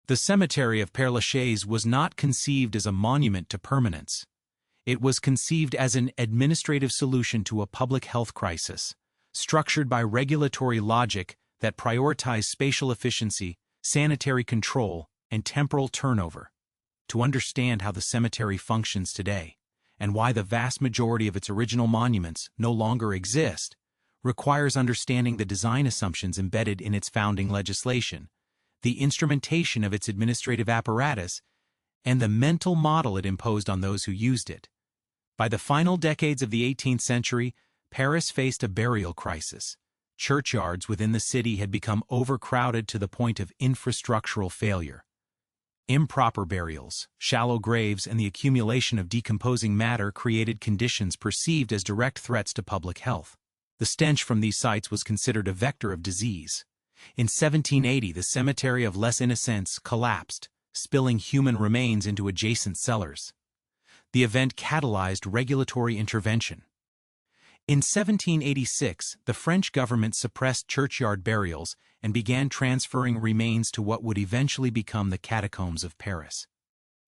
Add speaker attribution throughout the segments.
Speaker 1: The cemetery of Père Lachaise was not conceived as a monument to permanence. It was conceived as an administrative solution to a public health crisis, structured by regulatory logic that prioritized spatial efficiency, sanitary control, and temporal turnover. To understand how the cemetery functions today, and why the vast majority of its original monuments no longer exist, requires understanding the design assumptions embedded in its founding legislation, the instrumentation of its administrative apparatus, and the mental model it imposed on those who used it. By the final decades of the 18th century, Paris faced a burial crisis. Churchyards within the city had become overcrowded to the point of infrastructural failure. Improper burials, shallow graves, and the accumulation of decomposing matter created conditions perceived as direct threats to public health. The stench from these sites was considered a vector of disease. In 1780, the cemetery of Les Innocents collapsed, spilling human remains into adjacent cellars. The event catalyzed regulatory intervention. In 1786, the French government suppressed churchyard burials and began transferring remains to what would eventually become the catacombs of Paris.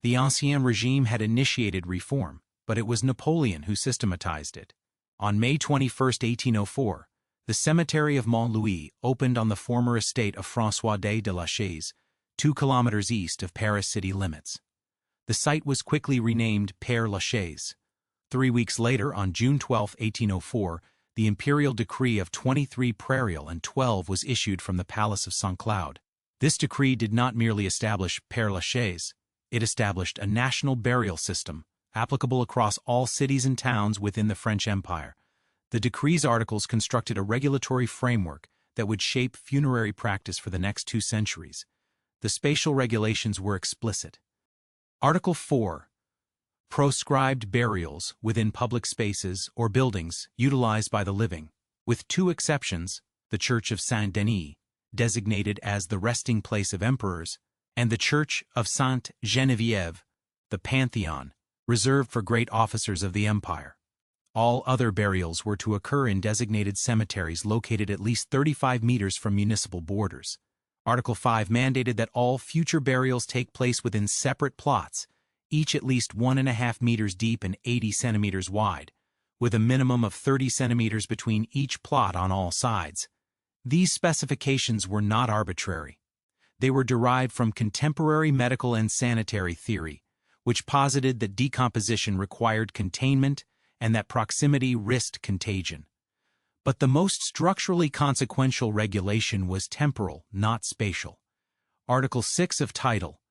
Speaker 1: The Ancien Regime had initiated reform, but it was Napoleon who systematized it. On May 21, 1804, the cemetery of Mont-Louis opened on the former estate of François de Lachaise, 2 kilometers east of Paris city limits. The site was quickly renamed Père Lachaise. 3 weeks later, on June 12, 1804, the imperial decree of 23 prairial and 12 was issued from the Palace of Saint-Cloud. This decree did not merely establish Père Lachaise, it established a national burial system, applicable across all cities and towns within the French Empire. The decree's articles constructed a regulatory framework that would shape funerary practice for the next 2 centuries. The spatial regulations were explicit. Article 4 proscribed burials within public spaces or buildings utilized by the living, with 2 exceptions: the Church of Saint-Denis, designated as the resting place of emperors, and the Church of Sainte-Geneviève, the Pantheon, reserved for great officers of the empire. All other burials were to occur in designated cemeteries located at least 35 meters from municipal borders. Article 5 mandated that all future burials take place within separate plots, each at least 1.5 meters deep and 80 centimeters wide, with a minimum of 30 centimeters between each plot on all sides. These specifications were not arbitrary. They were derived from contemporary medical and sanitary theory, which posited that decomposition required containment and that proximity risked contagion. But the most structurally consequential regulation was temporal, not spatial. Article 6 of Title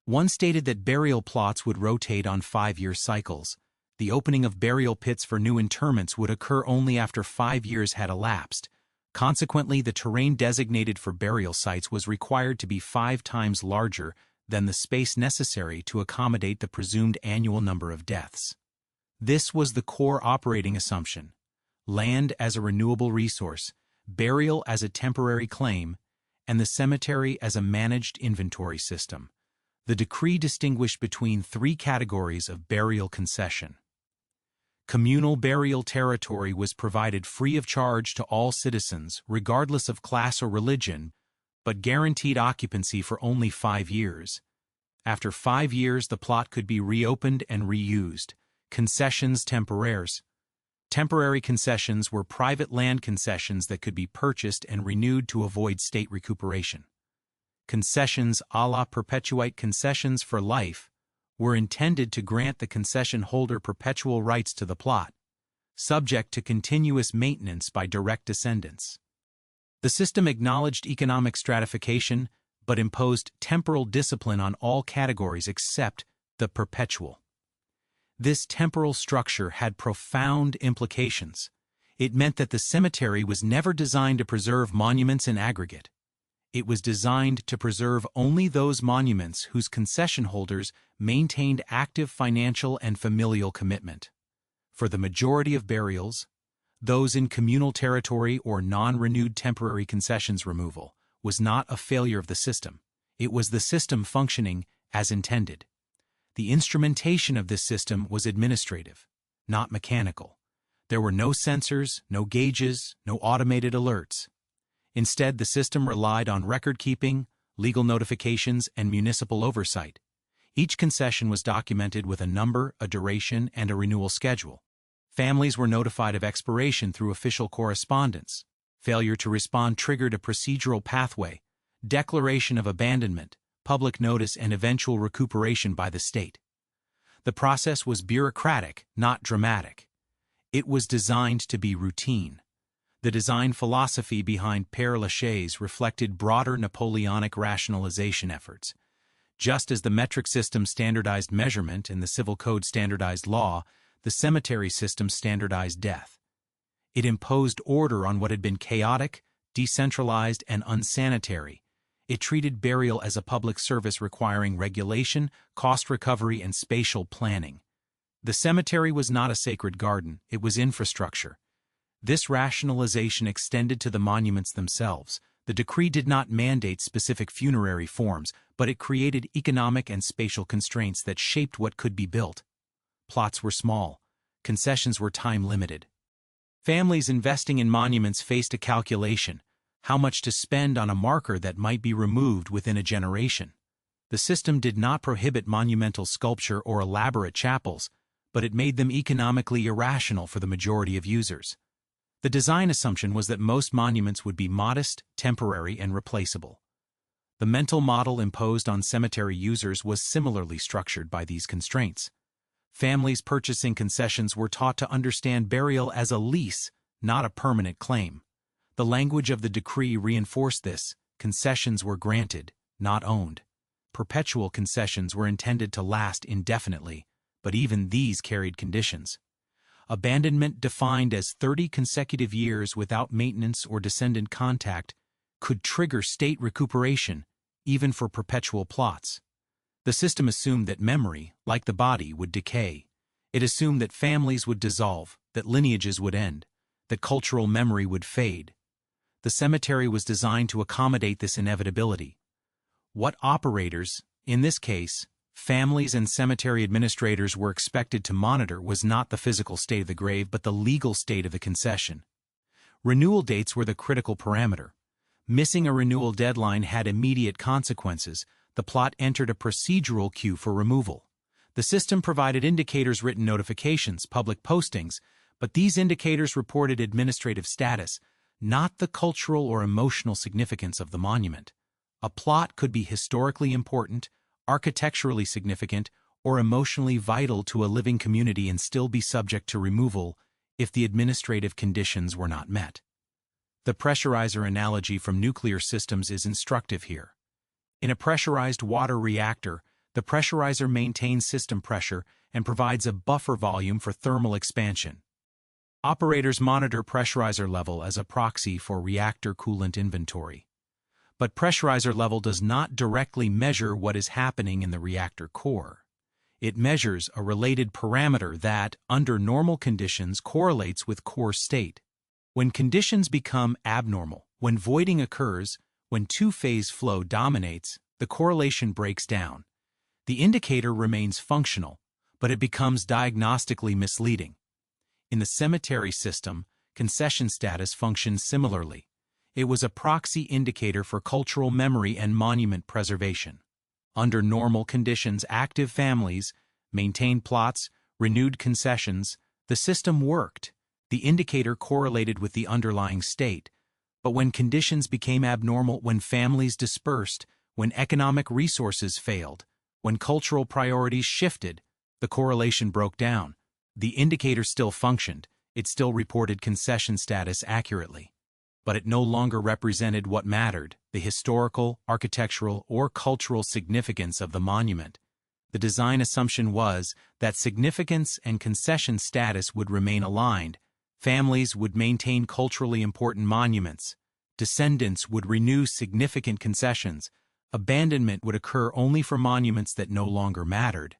Speaker 1: I stated that burial plots would rotate on 5-year cycles. The opening of burial pits for new interments would occur only after 5 years had elapsed. Consequently, the terrain designated for burial sites was required to be 5 times larger than the space necessary to accommodate the presumed annual number of deaths. This was the core operating assumption: land as a renewable resource, burial as a temporary claim, and the cemetery as a managed inventory system. The decree distinguished between 3 categories of burial concession. Communal burial territory was provided free of charge to all citizens, regardless of class or religion, but guaranteed occupancy for only 5 years. After 5 years, the plot could be reopened and reused. Concessions temporaires. Temporary concessions were private land concessions that could be purchased and renewed to avoid state recuperation. Concessions à la perpetuite, concessions for life, were intended to grant the concession holder perpetual rights to the plot, subject to continuous maintenance by direct descendants. The system acknowledged economic stratification, but imposed temporal discipline on all categories except the perpetual. This temporal structure had profound implications. It meant that the cemetery was never designed to preserve monuments in aggregate. It was designed to preserve only those monuments whose concession holders maintained active financial and familial commitment. For the majority of burials, those in communal territory or non-renewed temporary concessions removal was not a failure of the system. It was the system functioning as intended. The instrumentation of this system was administrative, not mechanical. There were no sensors, no gauges, no automated alerts. Instead, the system relied on record-keeping, legal notifications, and municipal oversight. Each concession was documented with a number, a duration, and a renewal schedule. Families were notified of expiration through official correspondence. Failure to respond triggered a procedural pathway, declaration of abandonment, public notice, and eventual recuperation by the state. The process was bureaucratic, not dramatic. It was designed to be routine. The design philosophy behind Père Lachaise reflected broader Napoleonic rationalization efforts. Just as the metric system standardized measurement and the civil code standardized law, the cemetery system standardized death. It imposed order on what had been chaotic, decentralized, and unsanitary. It treated burial as a public service requiring regulation, cost recovery, and spatial planning. The cemetery was not a sacred garden, it was infrastructure. This rationalization extended to the monuments themselves. The decree did not mandate specific funerary forms, but it created economic and spatial constraints that shaped what could be built. Plots were small. Concessions were time-limited. Families investing in monuments faced a calculation: how much to spend on a marker that might be removed within a generation. The system did not prohibit monumental sculpture or elaborate chapels, but it made them economically irrational for the majority of users. The design assumption was that most monuments would be modest, temporary, and replaceable. The mental model imposed on cemetery users was similarly structured by these constraints. Families purchasing concessions were taught to understand burial as a lease, not a permanent claim. The language of the decree reinforced this: concessions were granted, not owned. Perpetual concessions were intended to last indefinitely, but even these carried conditions. Abandonment, defined as 30 consecutive years without maintenance or descendant contact, could trigger state recuperation, even for perpetual plots. The system assumed that memory, like the body, would decay. It assumed that families would dissolve, that lineages would end, that cultural memory would fade. The cemetery was designed to accommodate this inevitability. What operators, in this case, families and cemetery administrators, were expected to monitor was not the physical state of the grave but the legal state of the concession. Renewal dates were the critical parameter. Missing a renewal deadline had immediate consequences. The plot entered a procedural queue for removal. The system provided indicators, written notifications, public postings, but these indicators reported administrative status, not the cultural or emotional significance of the monument. A plot could be historically important, architecturally significant, or emotionally vital to a living community and still be subject to removal if the administrative conditions were not met. The pressurizer analogy from nuclear systems is instructive here. In a pressurized water reactor, the pressurizer maintains system pressure and provides a buffer volume for thermal expansion. Operators monitor pressurizer level as a proxy for reactor coolant inventory. But pressurizer level does not directly measure what is happening in the reactor core. It measures a related parameter that, under normal conditions, correlates with core state. When conditions become abnormal, when voiding occurs, when two-phase flow dominates, the correlation breaks down. The indicator remains functional, but it becomes diagnostically misleading. In the cemetery system, concession status functions similarly. It was a proxy indicator for cultural memory and monument preservation. Under normal conditions, active families maintained plots, renewed concessions. The system worked. The indicator correlated with the underlying state. But when conditions became abnormal, when families dispersed, when economic resources failed, when cultural priorities shifted, the correlation broke down. The indicator still functioned. It still reported concession status accurately. But it no longer represented what mattered: the historical, architectural, or cultural significance of the monument. The design assumption was that significance and concession status would remain aligned. Families would maintain culturally important monuments. Descendants would renew significant concessions. Abandonment would occur only for monuments that no longer mattered.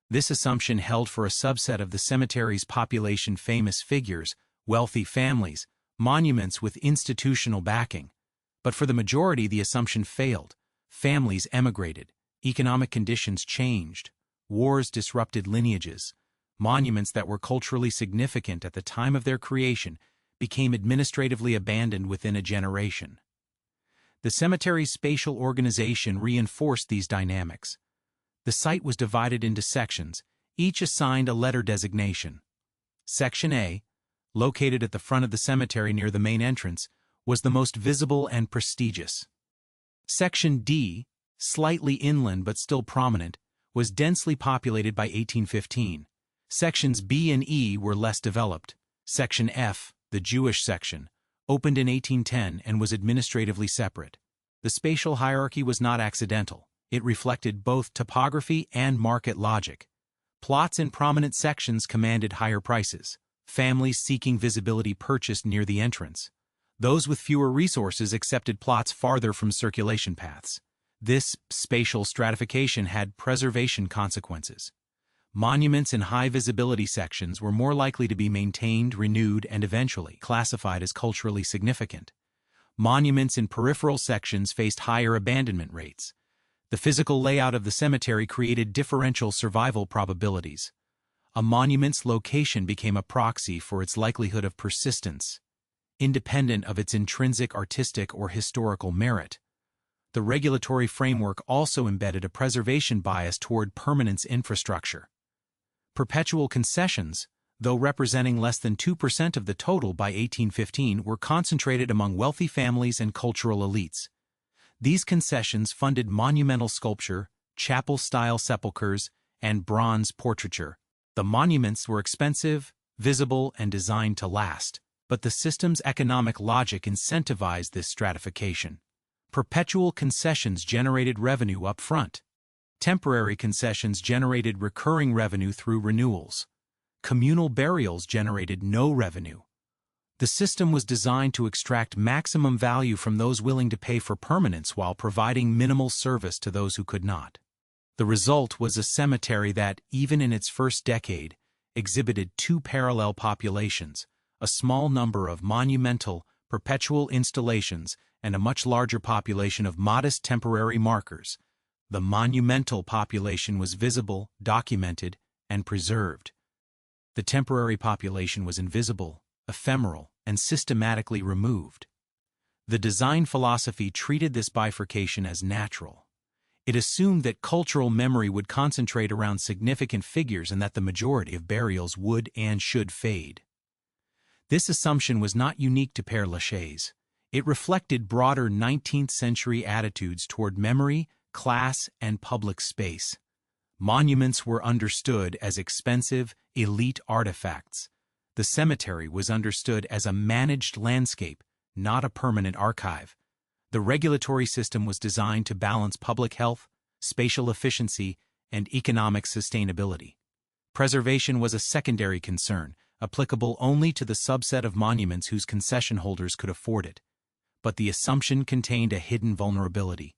Speaker 1: This assumption held for a subset of the cemetery's population: famous figures, wealthy families, monuments with institutional backing. But for the majority, the assumption failed. Families emigrated. Economic conditions changed. Wars disrupted lineages. Monuments that were culturally significant at the time of their creation became administratively abandoned within a generation. The cemetery's spatial organization reinforced these dynamics. The site was divided into sections, each assigned a letter designation. Section A, located at the front of the cemetery near the main entrance, was the most visible and prestigious. Section D, slightly inland but still prominent, was densely populated by 1815. Sections B and E were less developed. Section F, the Jewish section, opened in 1810 and was administratively separate. The spatial hierarchy was not accidental. It reflected both topography and market logic. Plots in prominent sections commanded higher prices. Families seeking visibility purchased near the entrance. Those with fewer resources accepted plots farther from circulation paths. This spatial stratification had preservation consequences. Monuments in high-visibility sections were more likely to be maintained, renewed, and eventually classified as culturally significant. Monuments in peripheral sections faced higher abandonment rates. The physical layout of the cemetery created differential survival probabilities. A monument's location became a proxy for its likelihood of persistence, independent of its intrinsic artistic or historical merit. The regulatory framework also embedded a preservation bias toward permanence infrastructure. Perpetual concessions, though representing less than 2% of the total by 1815, were concentrated among wealthy families and cultural elites. These concessions funded monumental sculpture, chapel-style sepulchres, and bronze portraiture. The monuments were expensive, visible, and designed to last, but the system's economic logic incentivized this stratification. Perpetual concessions generated revenue up front. Temporary concessions generated recurring revenue through renewals. Communal burials generated no revenue. The system was designed to extract maximum value from those willing to pay for permanence while providing minimal service to those who could not. The result was a cemetery that, even in its first decade, exhibited two parallel populations, a small number of monumental, perpetual installations, and a much larger population of modest temporary markers. The monumental population was visible, documented, and preserved. The temporary population was invisible, ephemeral, and systematically removed. The design philosophy treated this bifurcation as natural. It assumed that cultural memory would concentrate around significant figures and that the majority of burials would and should fade. This assumption was not unique to Père Lachaise. It reflected broader 19th-century attitudes toward memory, class, and public space. Monuments were understood as expensive, elite artifacts. The cemetery was understood as a managed landscape, not a permanent archive. The regulatory system was designed to balance public health, spatial efficiency, and economic sustainability. Preservation was a secondary concern, applicable only to the subset of monuments whose concession holders could afford it. But the assumption contained a hidden vulnerability.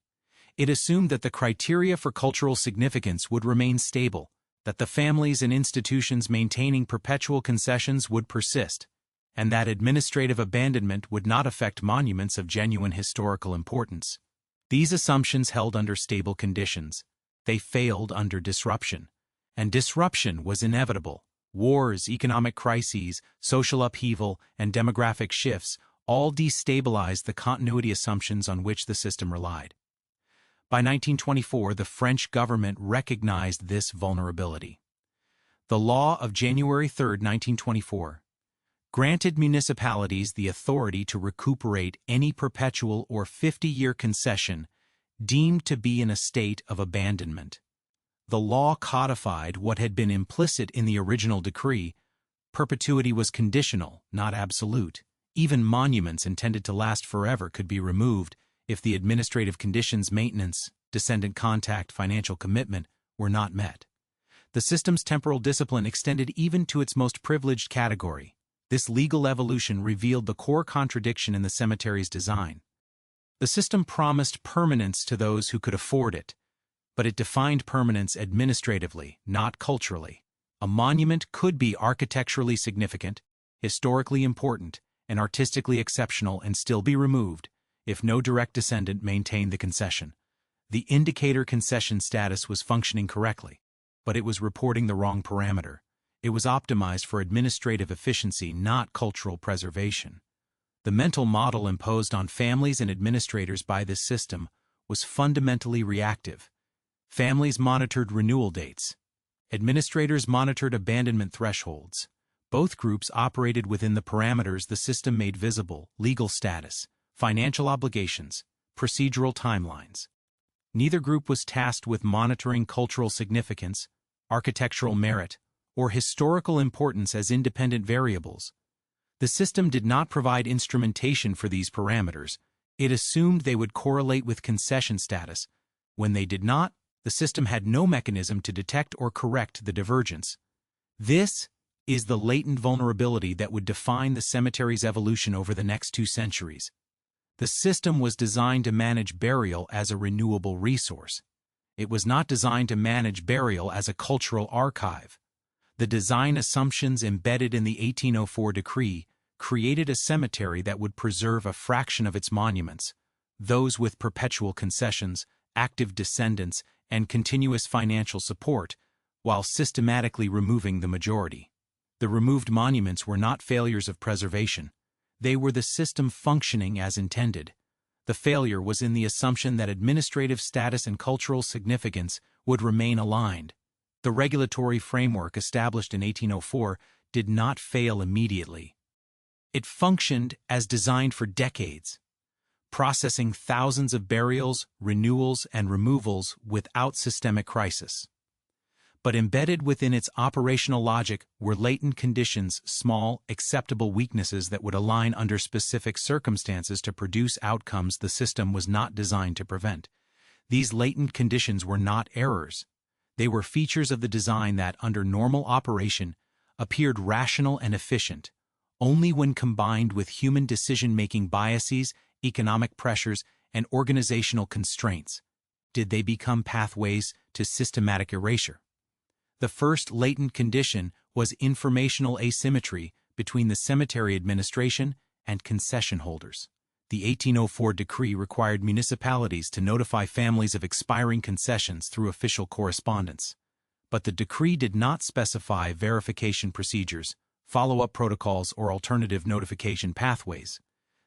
Speaker 1: It assumed that the criteria for cultural significance would remain stable, that the families and institutions maintaining perpetual concessions would persist, and that administrative abandonment would not affect monuments of genuine historical importance. These assumptions held under stable conditions. They failed under disruption. And disruption was inevitable. Wars, economic crises, social upheaval, and demographic shifts all destabilized the continuity assumptions on which the system relied. By 1924, the French government recognized this vulnerability. The law of January 3, 1924, granted municipalities the authority to recuperate any perpetual or 50-year concession deemed to be in a state of abandonment. The law codified what had been implicit in the original decree. Perpetuity was conditional, not absolute. Even monuments intended to last forever could be removed if the administrative conditions maintenance, descendant contact, financial commitment were not met. The system's temporal discipline extended even to its most privileged category. This legal evolution revealed the core contradiction in the cemetery's design. The system promised permanence to those who could afford it, but it defined permanence administratively, not culturally. A monument could be architecturally significant, historically important, and artistically exceptional and still be removed if no direct descendant maintained the concession. The indicator concession status was functioning correctly, but it was reporting the wrong parameter. It was optimized for administrative efficiency, not cultural preservation. The mental model imposed on families and administrators by this system was fundamentally reactive. Families monitored renewal dates. Administrators monitored abandonment thresholds. Both groups operated within the parameters the system made visible: legal status, financial obligations, procedural timelines. Neither group was tasked with monitoring cultural significance, architectural merit, or historical importance as independent variables. The system did not provide instrumentation for these parameters. It assumed they would correlate with concession status. When they did not, the system had no mechanism to detect or correct the divergence. This is the latent vulnerability that would define the cemetery's evolution over the next 2 centuries. The system was designed to manage burial as a renewable resource. It was not designed to manage burial as a cultural archive. The design assumptions embedded in the 1804 decree created a cemetery that would preserve a fraction of its monuments, those with perpetual concessions, active descendants, and continuous financial support, while systematically removing the majority. The removed monuments were not failures of preservation. They were the system functioning as intended. The failure was in the assumption that administrative status and cultural significance would remain aligned. The regulatory framework established in 1804 did not fail immediately. It functioned as designed for decades, processing thousands of burials, renewals, and removals without systemic crisis. But embedded within its operational logic were latent conditions, small, acceptable weaknesses that would align under specific circumstances to produce outcomes the system was not designed to prevent. These latent conditions were not errors. They were features of the design that, under normal operation, appeared rational and efficient. Only when combined with human decision-making biases, economic pressures, and organizational constraints did they become pathways to systematic erasure. The first latent condition was informational asymmetry between the cemetery administration and concession holders. The 1804 decree required municipalities to notify families of expiring concessions through official correspondence. But the decree did not specify verification procedures, follow-up protocols, or alternative notification pathways.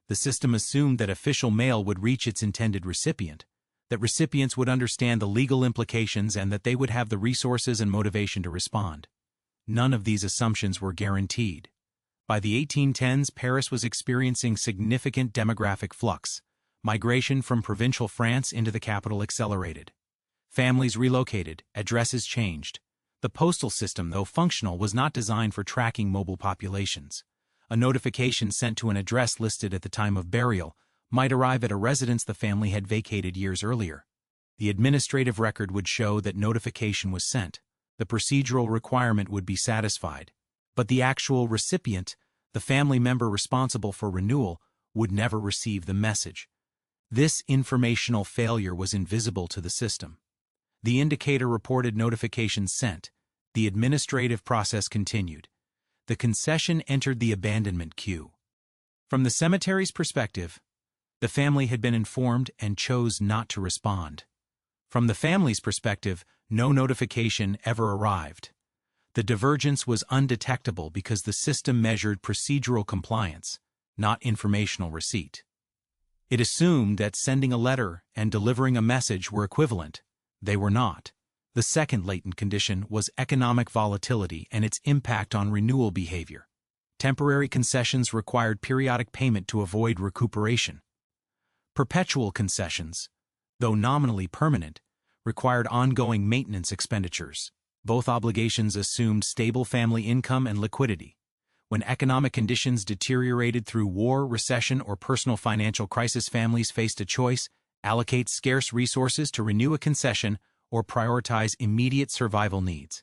Speaker 1: The system assumed that official mail would reach its intended recipient, that recipients would understand the legal implications, and that they would have the resources and motivation to respond. None of these assumptions were guaranteed. By the 1810s, Paris was experiencing significant demographic flux. Migration from provincial France into the capital accelerated. Families relocated, addresses changed. The postal system, though functional, was not designed for tracking mobile populations. A notification sent to an address listed at the time of burial might arrive at a residence the family had vacated years earlier. The administrative record would show that notification was sent. The procedural requirement would be satisfied. But the actual recipient, the family member responsible for renewal, would never receive the message. This informational failure was invisible to the system. The indicator reported notification sent. The administrative process continued. The concession entered the abandonment queue. From the cemetery's perspective, the family had been informed and chose not to respond. From the family's perspective, no notification ever arrived. The divergence was undetectable because the system measured procedural compliance, not informational receipt. It assumed that sending a letter and delivering a message were equivalent. They were not. The second latent condition was economic volatility and its impact on renewal behavior. Temporary concessions required periodic payment to avoid recuperation. Perpetual concessions, though nominally permanent, required ongoing maintenance expenditures. Both obligations assumed stable family income and liquidity. When economic conditions deteriorated through war, recession, or personal financial crisis, families faced a choice: allocate scarce resources to renew a concession or prioritize immediate survival needs.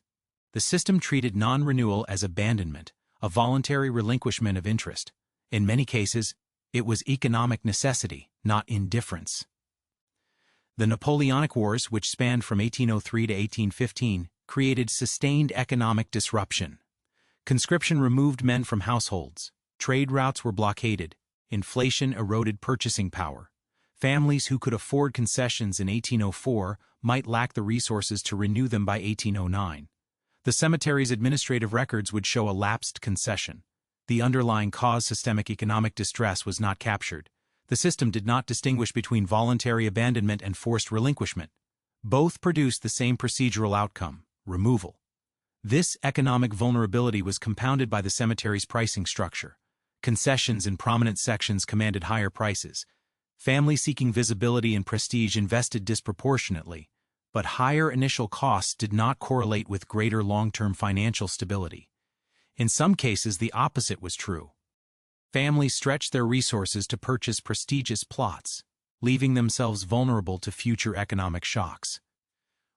Speaker 1: The system treated non-renewal as abandonment, a voluntary relinquishment of interest. In many cases, it was economic necessity, not indifference. The Napoleonic Wars, which spanned from 1803 to 1815, created sustained economic disruption. Conscription removed men from households. Trade routes were blockaded. Inflation eroded purchasing power. Families who could afford concessions in 1804 might lack the resources to renew them by 1809. The cemetery's administrative records would show a lapsed concession. The underlying cause, systemic economic distress, was not captured. The system did not distinguish between voluntary abandonment and forced relinquishment. Both produced the same procedural outcome: removal. This economic vulnerability was compounded by the cemetery's pricing structure. Concessions in prominent sections commanded higher prices. Families seeking visibility and prestige invested disproportionately, but higher initial costs did not correlate with greater long-term financial stability. In some cases, the opposite was true. Families stretched their resources to purchase prestigious plots, leaving themselves vulnerable to future economic shocks.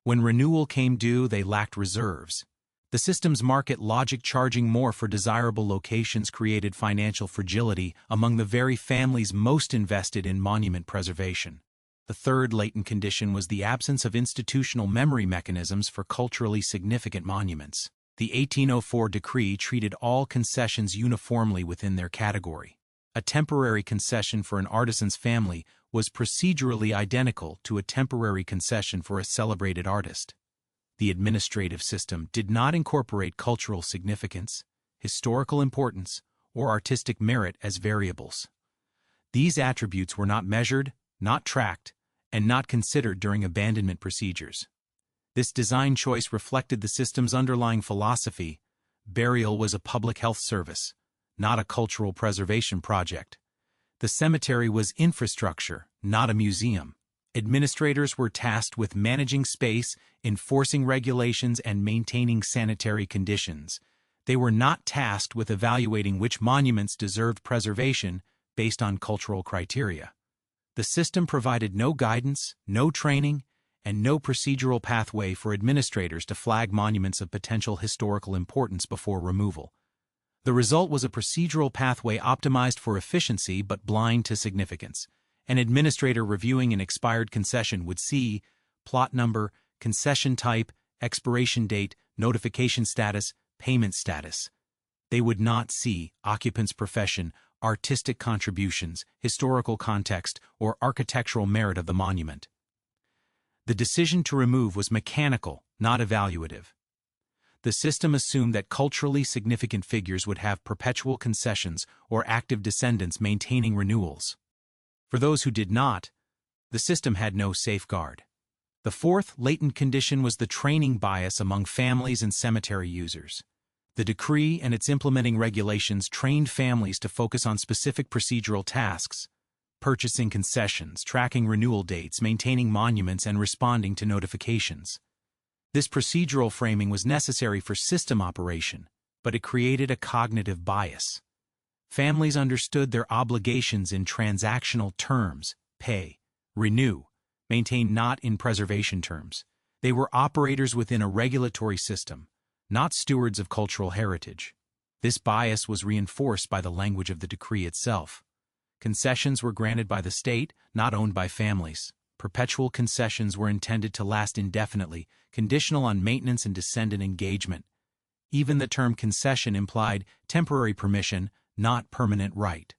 Speaker 1: When renewal came due, they lacked reserves. The system's market logic, charging more for desirable locations, created financial fragility among the very families most invested in monument preservation. The third latent condition was the absence of institutional memory mechanisms for culturally significant monuments. The 1804 decree treated all concessions uniformly within their category. A temporary concession for an artisan's family was procedurally identical to a temporary concession for a celebrated artist. The administrative system did not incorporate cultural significance, historical importance, or artistic merit as variables. These attributes were not measured, not tracked, and not considered during abandonment procedures. This design choice reflected the system's underlying philosophy: burial was a public health service, not a cultural preservation project. The cemetery was infrastructure, not a museum. Administrators were tasked with managing space, enforcing regulations, and maintaining sanitary conditions. They were not tasked with evaluating which monuments deserved preservation based on cultural criteria. The system provided no guidance, no training, and no procedural pathway for administrators to flag monuments of potential historical importance before removal. The result was a procedural pathway optimized for efficiency but blind to significance. An administrator reviewing an expired concession would see plot number, concession type, expiration date, notification status, payment status. They would not see occupant's profession, artistic contributions, historical context, or architectural merit of the monument. The decision to remove was mechanical, not evaluative. The system assumed that culturally significant figures would have perpetual concessions or active descendants maintaining renewals. For those who did not, the system had no safeguard. The fourth latent condition was the training bias among families and cemetery users. The decree and its implementing regulations trained families to focus on specific procedural tasks: purchasing concessions, tracking renewal dates, maintaining monuments, and responding to notifications. This procedural framing was necessary for system operation, but it created a cognitive bias. Families understood their obligations in transactional terms: pay, renew, maintain, not in preservation terms. They were operators within a regulatory system, not stewards of cultural heritage. This bias was reinforced by the language of the decree itself. Concessions were granted by the state, not owned by families. Perpetual concessions were intended to last indefinitely, conditional on maintenance and descendant engagement. Even the term concession implied temporary permission, not permanent right.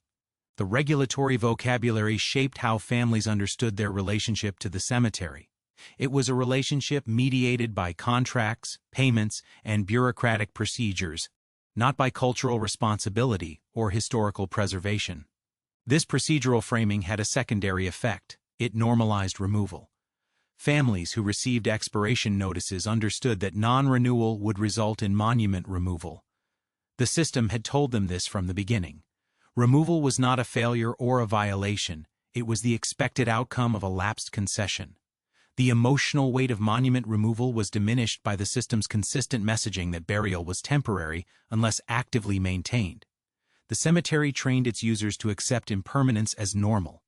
Speaker 1: The regulatory vocabulary shaped how families understood their relationship to the cemetery. It was a relationship mediated by contracts, payments, and bureaucratic procedures, not by cultural responsibility or historical preservation. This procedural framing had a secondary effect: it normalized removal. Families who received expiration notices understood that non-renewal would result in monument removal. The system had told them this from the beginning. Removal was not a failure or a violation, it was the expected outcome of a lapsed concession. The emotional weight of monument removal was diminished by the system's consistent messaging that burial was temporary unless actively maintained. The cemetery trained its users to accept impermanence as normal.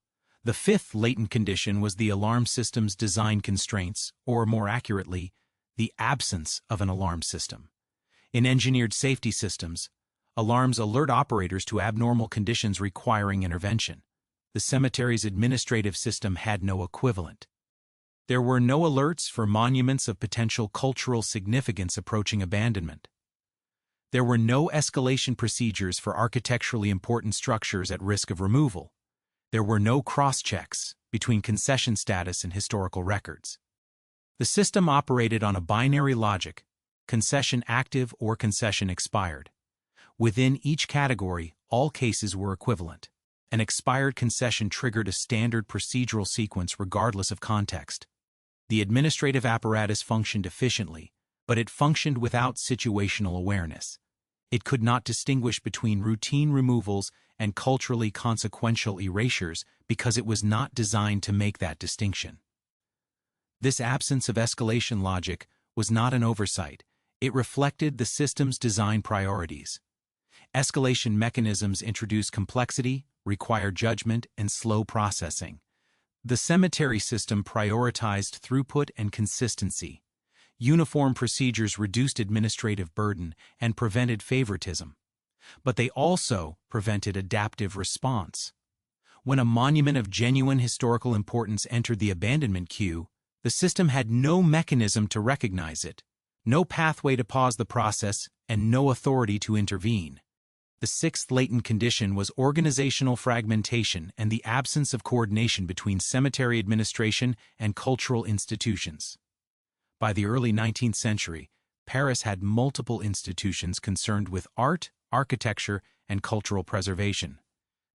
Speaker 1: The fifth latent condition was the alarm system's design constraints, or more accurately, the absence of an alarm system. In engineered safety systems, alarms alert operators to abnormal conditions requiring intervention. The cemetery's administrative system had no equivalent. There were no alerts for monuments of potential cultural significance approaching abandonment. There were no escalation procedures for architecturally important structures at risk of removal. There were no cross-checks between concession status and historical records. The system operated on a binary logic: concession active or concession expired. Within each category, all cases were equivalent. An expired concession triggered a standard procedural sequence regardless of context. The administrative apparatus functioned efficiently, but it functioned without situational awareness. It could not distinguish between routine removals and culturally consequential erasures because it was not designed to make that distinction. This absence of escalation logic was not an oversight. It reflected the system's design priorities. Escalation mechanisms introduce complexity, require judgment, and slow processing. The cemetery system prioritized throughput and consistency. Uniform procedures reduced administrative burden and prevented favoritism. But they also prevented adaptive response. When a monument of genuine historical importance entered the abandonment queue, the system had no mechanism to recognize it, no pathway to pause the process, and no authority to intervene. The sixth latent condition was organizational fragmentation and the absence of coordination between cemetery administration and cultural institutions. By the early 19th century, Paris had multiple institutions concerned with art, architecture, and cultural preservation.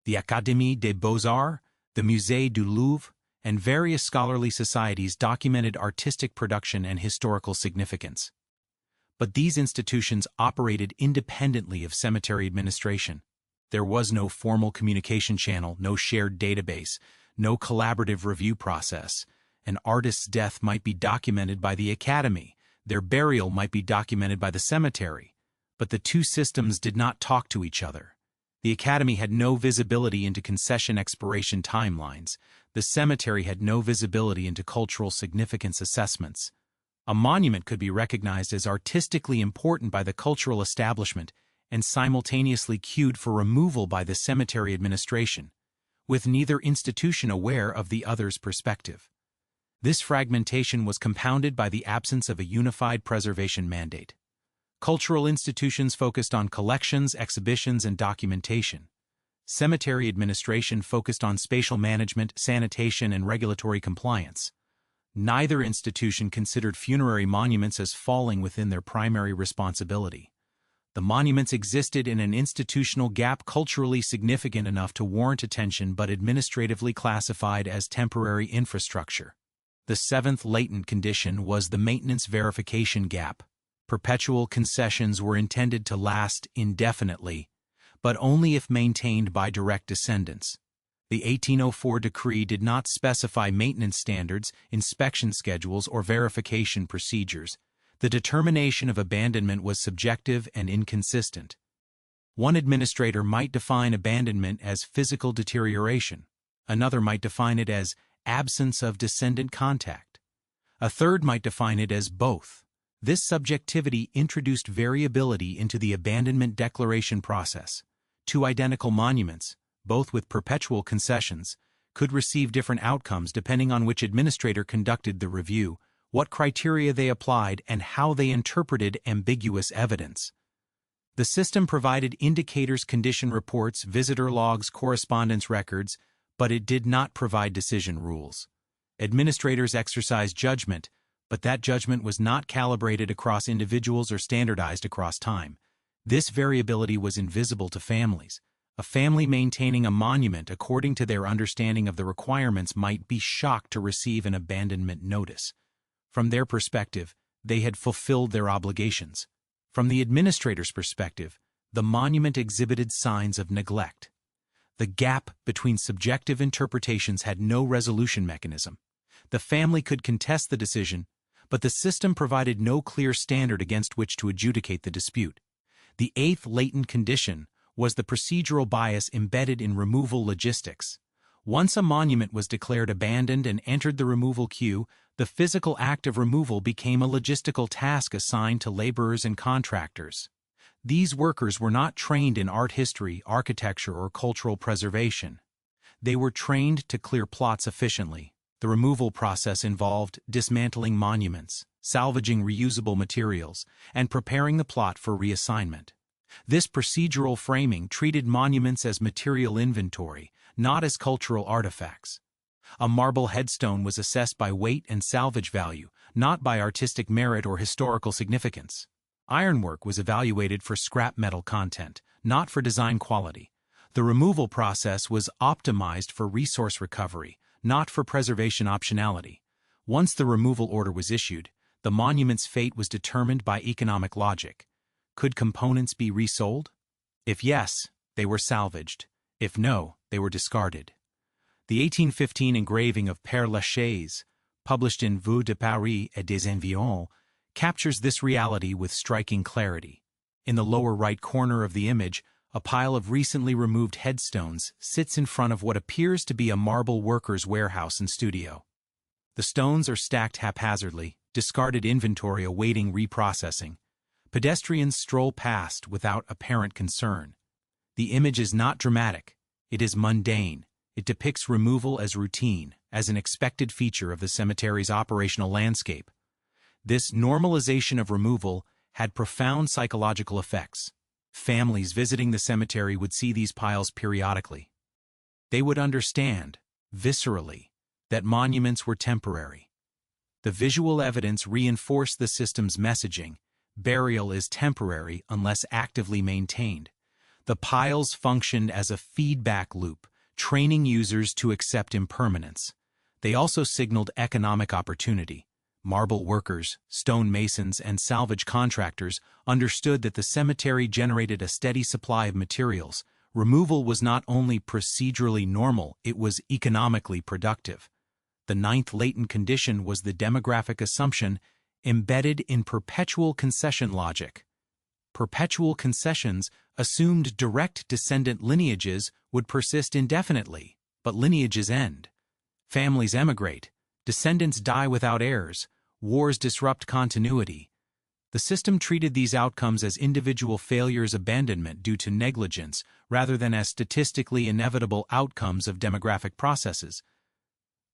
Speaker 1: The Académie des Beaux-Arts, the Musée du Louvre, and various scholarly societies documented artistic production and historical significance. But these institutions operated independently of cemetery administration. There was no formal communication channel, no shared database, no collaborative review process. An artist's death might be documented by the Academy, their burial might be documented by the cemetery, but the two systems did not talk to each other. The Academy had no visibility into concession expiration timelines. The cemetery had no visibility into cultural significance assessments. A monument could be recognized as artistically important by the cultural establishment and simultaneously queued for removal by the cemetery administration, with neither institution aware of the other's perspective. This fragmentation was compounded by the absence of a unified preservation mandate. Cultural institutions focused on collections, exhibitions, and documentation. Cemetery administration focused on spatial management, sanitation, and regulatory compliance. Neither institution considered funerary monuments as falling within their primary responsibility. The monuments existed in an institutional gap culturally significant enough to warrant attention but administratively classified as temporary infrastructure. The seventh latent condition was the maintenance verification gap. Perpetual concessions were intended to last indefinitely, but only if maintained by direct descendants. The 1804 decree did not specify maintenance standards, inspection schedules, or verification procedures. The determination of abandonment was subjective and inconsistent. One administrator might define abandonment as physical deterioration. Another might define it as absence of descendant contact. A third might define it as both. This subjectivity introduced variability into the abandonment declaration process. Two identical monuments, both with perpetual concessions, could receive different outcomes depending on which administrator conducted the review, what criteria they applied, and how they interpreted ambiguous evidence. The system provided indicators, condition reports, visitor logs, correspondence records, but it did not provide decision rules. Administrators exercised judgment, but that judgment was not calibrated across individuals or standardized across time. This variability was invisible to families. A family maintaining a monument according to their understanding of the requirements might be shocked to receive an abandonment notice. From their perspective, they had fulfilled their obligations. From the administrator's perspective, the monument exhibited signs of neglect. The gap between subjective interpretations had no resolution mechanism. The family could contest the decision, but the system provided no clear standard against which to adjudicate the dispute. The eighth latent condition was the procedural bias embedded in removal logistics. Once a monument was declared abandoned and entered the removal queue, the physical act of removal became a logistical task assigned to laborers and contractors. These workers were not trained in art history, architecture, or cultural preservation. They were trained to clear plots efficiently. The removal process involved dismantling monuments, salvaging reusable materials, and preparing the plot for reassignment. This procedural framing treated monuments as material inventory, not as cultural artifacts. A marble headstone was assessed by weight and salvage value, not by artistic merit or historical significance. Ironwork was evaluated for scrap metal content, not for design quality. The removal process was optimized for resource recovery, not for preservation optionality. Once the removal order was issued, the monument's fate was determined by economic logic. Could components be resold? If yes, they were salvaged. If no, they were discarded. The 1815 engraving of Père Lachaise, published in Vues de Paris et des Environs, captures this reality with striking clarity. In the lower right corner of the image, a pile of recently removed headstones sits in front of what appears to be a marble worker's warehouse and studio. The stones are stacked haphazardly, discarded inventory awaiting reprocessing. Pedestrians stroll past without apparent concern. The image is not dramatic. It is mundane. It depicts removal as routine, as an expected feature of the cemetery's operational landscape. This normalization of removal had profound psychological effects. Families visiting the cemetery would see these piles periodically. They would understand, viscerally, that monuments were temporary. The visual evidence reinforced the system's messaging: burial is temporary unless actively maintained. The piles functioned as a feedback loop, training users to accept impermanence. They also signaled economic opportunity. Marble workers, stone masons, and salvage contractors understood that the cemetery generated a steady supply of materials. Removal was not only procedurally normal, it was economically productive. The ninth latent condition was the demographic assumption embedded in perpetual concession logic. Perpetual concessions assumed direct descendant lineages would persist indefinitely, but lineages end. Families emigrate. Descendants die without heirs. Wars disrupt continuity. The system treated these outcomes as individual failures, abandonment due to negligence, rather than as statistically inevitable outcomes of demographic processes.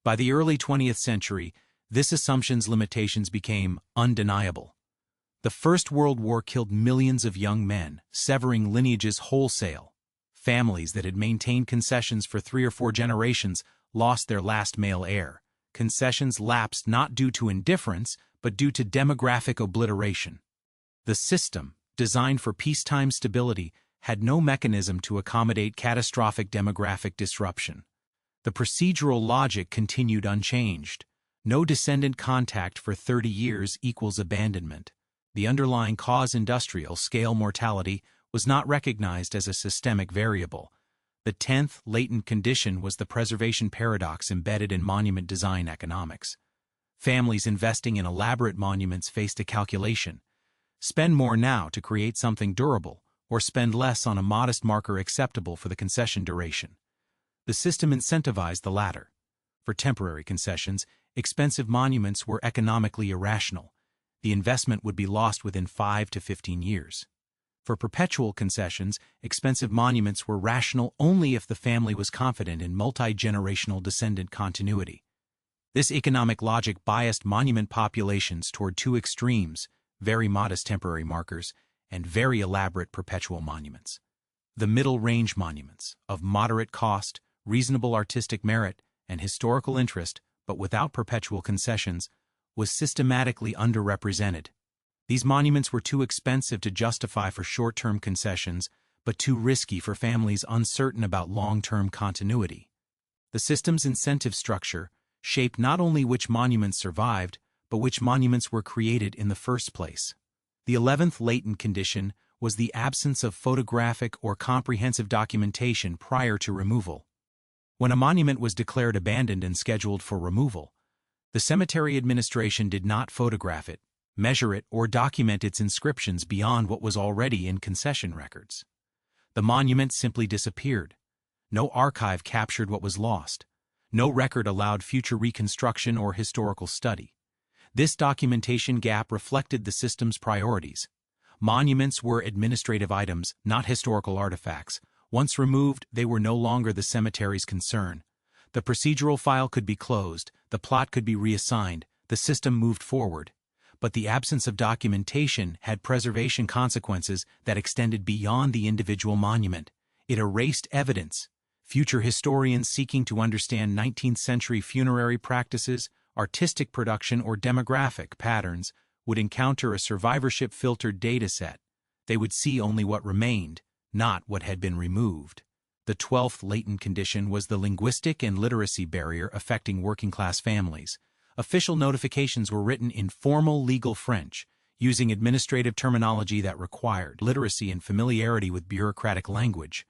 Speaker 1: By the early 20th century, this assumption's limitations became undeniable. The First World War killed millions of young men, severing lineages wholesale. Families that had maintained concessions for 3 or 4 generations lost their last male heir. Concessions lapsed not due to indifference, but due to demographic obliteration. The system, designed for peacetime stability, had no mechanism to accommodate catastrophic demographic disruption. The procedural logic continued unchanged. No descendant contact for 30 years equals abandonment. The underlying cause, industrial-scale mortality, was not recognized as a systemic variable. The 10th latent condition was the preservation paradox embedded in monument design economics. Families investing in elaborate monuments faced a calculation: spend more now to create something durable, or spend less on a modest marker acceptable for the concession duration. The system incentivized the latter. For temporary concessions, expensive monuments were economically irrational. The investment would be lost within 5 to 15 years. For perpetual concessions, expensive monuments were rational only if the family was confident in multi-generational descendant continuity. This economic logic biased monument populations toward 2 extremes: very modest temporary markers and very elaborate perpetual monuments. The middle-range monuments, of moderate cost, reasonable artistic merit, and historical interest, but without perpetual concessions, was systematically underrepresented. These monuments were too expensive to justify for short-term concessions, but too risky for families uncertain about long-term continuity. The system's incentive structure shaped not only which monuments survived, but which monuments were created in the first place. The 11th latent condition was the absence of photographic or comprehensive documentation prior to removal. When a monument was declared abandoned and scheduled for removal, the cemetery administration did not photograph it, measure it, or document its inscriptions beyond what was already in concession records. The monument simply disappeared. No archive captured what was lost. No record allowed future reconstruction or historical study. This documentation gap reflected the system's priorities. Monuments were administrative items, not historical artifacts. Once removed, they were no longer the cemetery's concern. The procedural file could be closed, the plot could be reassigned, the system moved forward. But the absence of documentation had preservation consequences that extended beyond the individual monument. It erased evidence. Future historians seeking to understand 19th-century funerary practices, artistic production, or demographic patterns would encounter a survivorship-filtered dataset. They would see only what remained, not what had been removed. The 12th latent condition was the linguistic and literacy barrier affecting working-class families. Official notifications were written in formal legal French, using administrative terminology that required literacy and familiarity with bureaucratic language.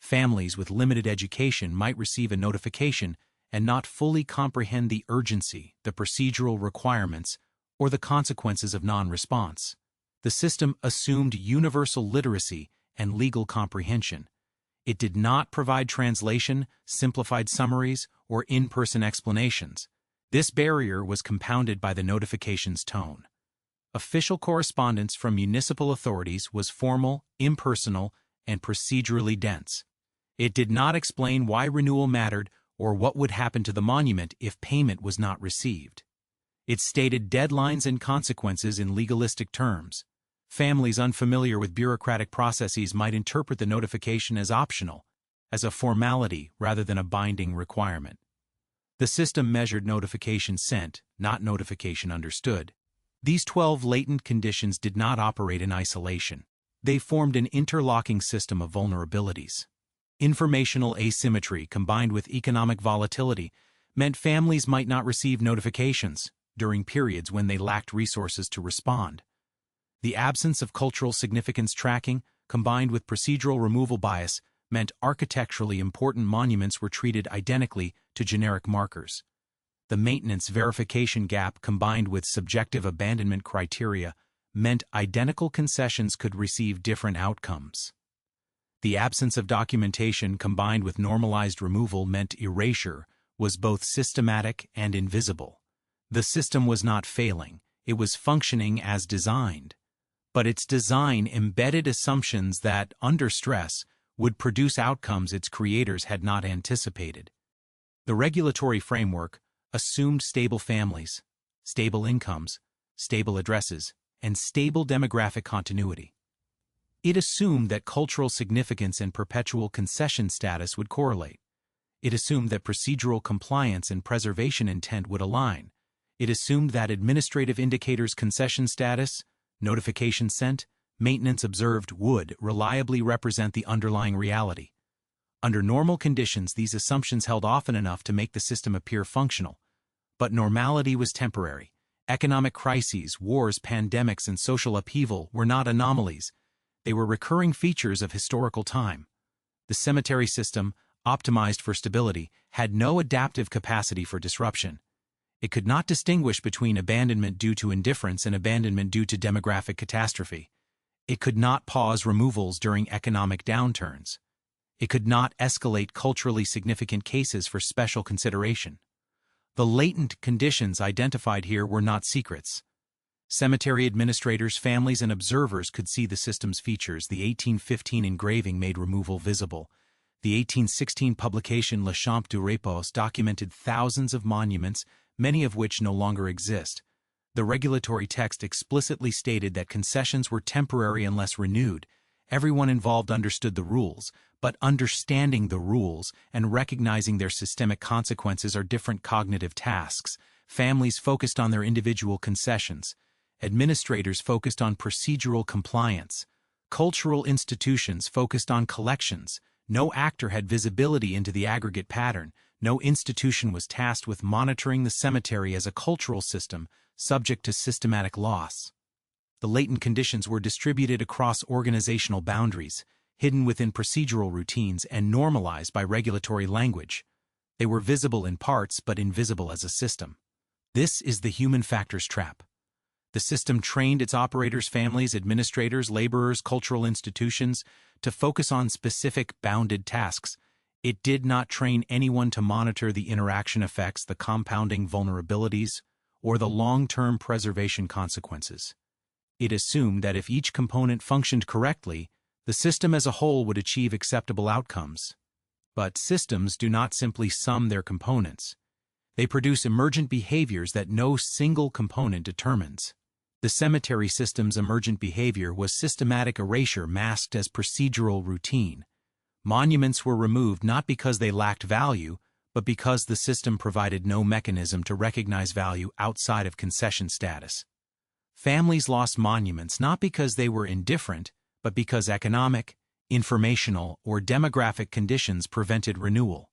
Speaker 1: Families with limited education might receive a notification and not fully comprehend the urgency, the procedural requirements, or the consequences of non-response. The system assumed universal literacy and legal comprehension. It did not provide translation, simplified summaries, or in-person explanations. This barrier was compounded by the notification's tone. Official correspondence from municipal authorities was formal, impersonal, and procedurally dense. It did not explain why renewal mattered or what would happen to the monument if payment was not received. It stated deadlines and consequences in legalistic terms. Families unfamiliar with bureaucratic processes might interpret the notification as optional, as a formality rather than a binding requirement. The system measured notification sent, not notification understood. These 12 latent conditions did not operate in isolation. They formed an interlocking system of vulnerabilities. Informational asymmetry combined with economic volatility meant families might not receive notifications during periods when they lacked resources to respond. The absence of cultural significance tracking, combined with procedural removal bias, meant architecturally important monuments were treated identically to generic markers. The maintenance verification gap combined with subjective abandonment criteria meant identical concessions could receive different outcomes. The absence of documentation combined with normalized removal meant erasure was both systematic and invisible. The system was not failing, it was functioning as designed. But its design embedded assumptions that, under stress, would produce outcomes its creators had not anticipated. The regulatory framework assumed stable families, stable incomes, stable addresses, and stable demographic continuity. It assumed that cultural significance and perpetual concession status would correlate. It assumed that procedural compliance and preservation intent would align. It assumed that administrative indicators concession status, notification sent, maintenance observed would reliably represent the underlying reality. Under normal conditions, these assumptions held often enough to make the system appear functional. But normality was temporary. Economic crises, wars, pandemics, and social upheaval were not anomalies. They were recurring features of historical time. The cemetery system, optimized for stability, had no adaptive capacity for disruption. It could not distinguish between abandonment due to indifference and abandonment due to demographic catastrophe. It could not pause removals during economic downturns. It could not escalate culturally significant cases for special consideration. The latent conditions identified here were not secrets. Cemetery administrators, families, and observers could see the system's features. The 1815 engraving made removal visible. The 1816 publication Le Champ du Repos documented thousands of monuments, many of which no longer exist. The regulatory text explicitly stated that concessions were temporary unless renewed. Everyone involved understood the rules, but understanding the rules and recognizing their systemic consequences are different cognitive tasks. Families focused on their individual concessions. Administrators focused on procedural compliance. Cultural institutions focused on collections. No actor had visibility into the aggregate pattern. No institution was tasked with monitoring the cemetery as a cultural system, subject to systematic loss. The latent conditions were distributed across organizational boundaries, hidden within procedural routines and normalized by regulatory language. They were visible in parts but invisible as a system. This is the human factors trap. The system trained its operators, families, administrators, laborers, cultural institutions to focus on specific bounded tasks. It did not train anyone to monitor the interaction effects, the compounding vulnerabilities, or the long-term preservation consequences. It assumed that if each component functioned correctly, the system as a whole would achieve acceptable outcomes. But systems do not simply sum their components. They produce emergent behaviors that no single component determines. The cemetery system's emergent behavior was systematic erasure masked as procedural routine. Monuments were removed not because they lacked value, but because the system provided no mechanism to recognize value outside of concession status. Families lost monuments not because they were indifferent, but because economic, informational, or demographic conditions prevented renewal.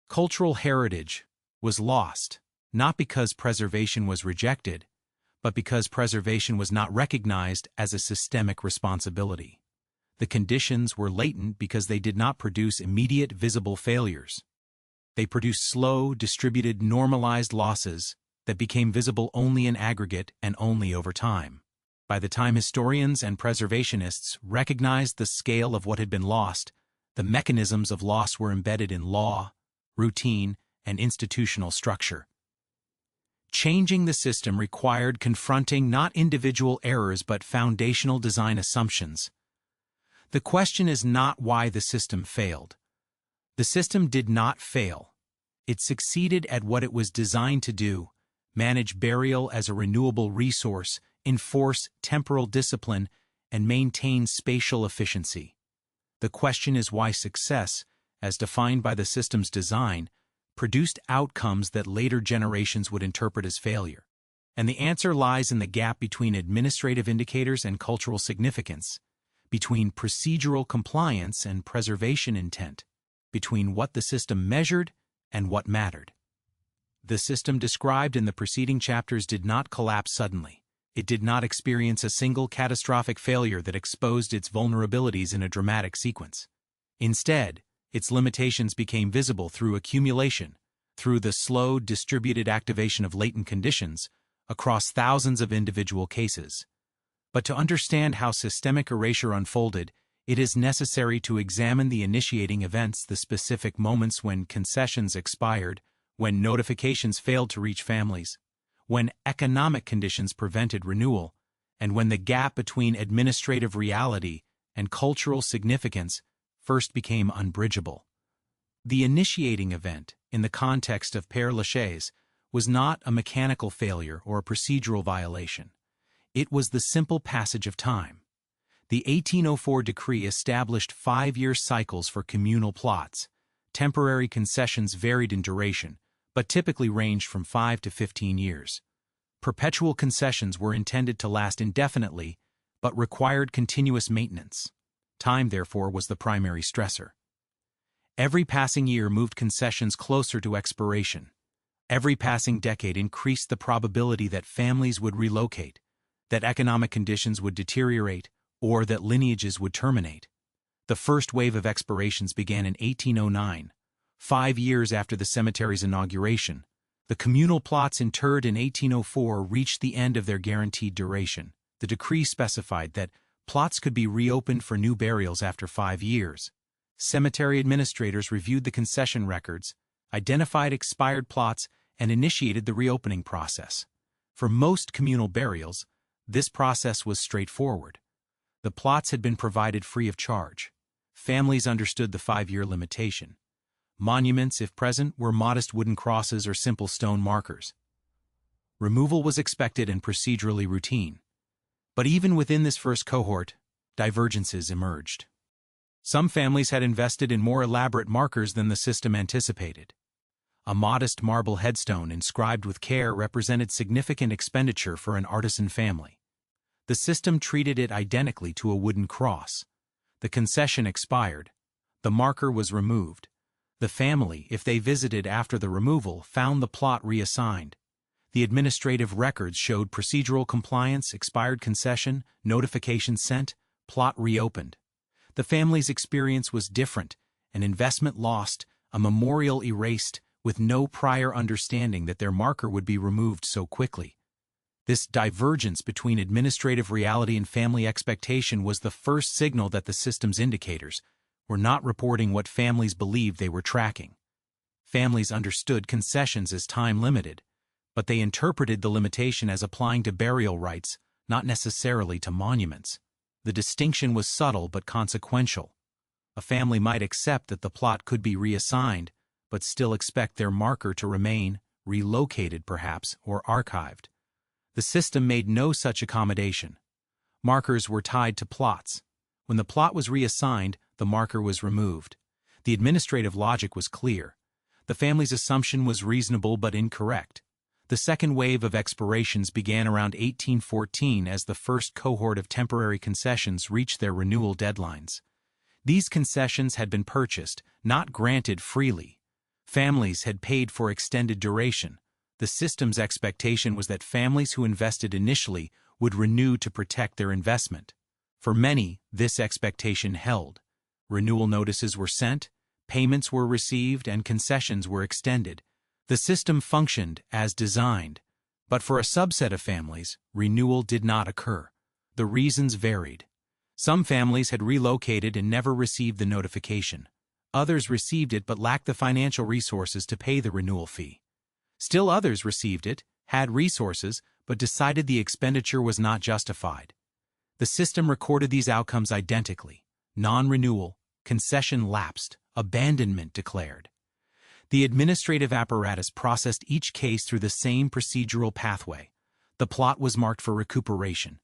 Speaker 1: Cultural heritage was lost, not because preservation was rejected, but because preservation was not recognized as a systemic responsibility. The conditions were latent because they did not produce immediate visible failures. They produced slow, distributed, normalized losses that became visible only in aggregate and only over time. By the time historians and preservationists recognized the scale of what had been lost, the mechanisms of loss were embedded in law, routine, and institutional structure. Changing the system required confronting not individual errors but foundational design assumptions. The question is not why the system failed. The system did not fail. It succeeded at what it was designed to do: manage burial as a renewable resource, enforce temporal discipline, and maintain spatial efficiency. The question is why success, as defined by the system's design, produced outcomes that later generations would interpret as failure. And the answer lies in the gap between administrative indicators and cultural significance, between procedural compliance and preservation intent, between what the system measured and what mattered. The system described in the preceding chapters did not collapse suddenly. It did not experience a single catastrophic failure that exposed its vulnerabilities in a dramatic sequence. Instead, its limitations became visible through accumulation, through the slow, distributed activation of latent conditions across thousands of individual cases. But to understand how systemic erasure unfolded, it is necessary to examine the initiating events, the specific moments when concessions expired, when notifications failed to reach families, when economic conditions prevented renewal, and when the gap between administrative reality and cultural significance first became unbridgeable. The initiating event, in the context of Père Lachaise, was not a mechanical failure or a procedural violation. It was the simple passage of time. The 1804 decree established 5-year cycles for communal plots. Temporary concessions varied in duration, but typically ranged from 5 to 15 years. Perpetual concessions were intended to last indefinitely, but required continuous maintenance. Time, therefore, was the primary stressor. Every passing year moved concessions closer to expiration. Every passing decade increased the probability that families would relocate, that economic conditions would deteriorate, or that lineages would terminate. The first wave of expirations began in 1809, 5 years after the cemetery's inauguration. The communal plots interred in 1804 reached the end of their guaranteed duration. The decree specified that plots could be reopened for new burials after 5 years. Cemetery administrators reviewed the concession records, identified expired plots, and initiated the reopening process. For most communal burials, this process was straightforward. The plots had been provided free of charge. Families understood the 5-year limitation. Monuments, if present, were modest wooden crosses or simple stone markers. Removal was expected and procedurally routine. But even within this first cohort, divergences emerged. Some families had invested in more elaborate markers than the system anticipated. A modest marble headstone inscribed with care represented significant expenditure for an artisan family. The system treated it identically to a wooden cross. The concession expired. The marker was removed. The family, if they visited after the removal, found the plot reassigned. The administrative records showed procedural compliance, expired concession, notification sent, plot reopened. The family's experience was different: an investment lost, a memorial erased, with no prior understanding that their marker would be removed so quickly. This divergence between administrative reality and family expectation was the first signal that the system's indicators were not reporting what families believed they were tracking. Families understood concessions as time-limited, but they interpreted the limitation as applying to burial rights, not necessarily to monuments. The distinction was subtle but consequential. A family might accept that the plot could be reassigned, but still expect their marker to remain, relocated perhaps, or archived. The system made no such accommodation. Markers were tied to plots. When the plot was reassigned, the marker was removed. The administrative logic was clear. The family's assumption was reasonable but incorrect. The second wave of expirations began around 1814 as the first cohort of temporary concessions reached their renewal deadlines. These concessions had been purchased, not granted freely. Families had paid for extended duration. The system's expectation was that families who invested initially would renew to protect their investment. For many, this expectation held. Renewal notices were sent, payments were received, and concessions were extended. The system functioned as designed, but for a subset of families, renewal did not occur. The reasons varied. Some families had relocated and never received the notification. Others received it but lacked the financial resources to pay the renewal fee. Still others received it, had resources, but decided the expenditure was not justified. The system recorded these outcomes identically: non-renewal, concession lapsed, abandonment declared. The administrative apparatus processed each case through the same procedural pathway. The plot was marked for recuperation.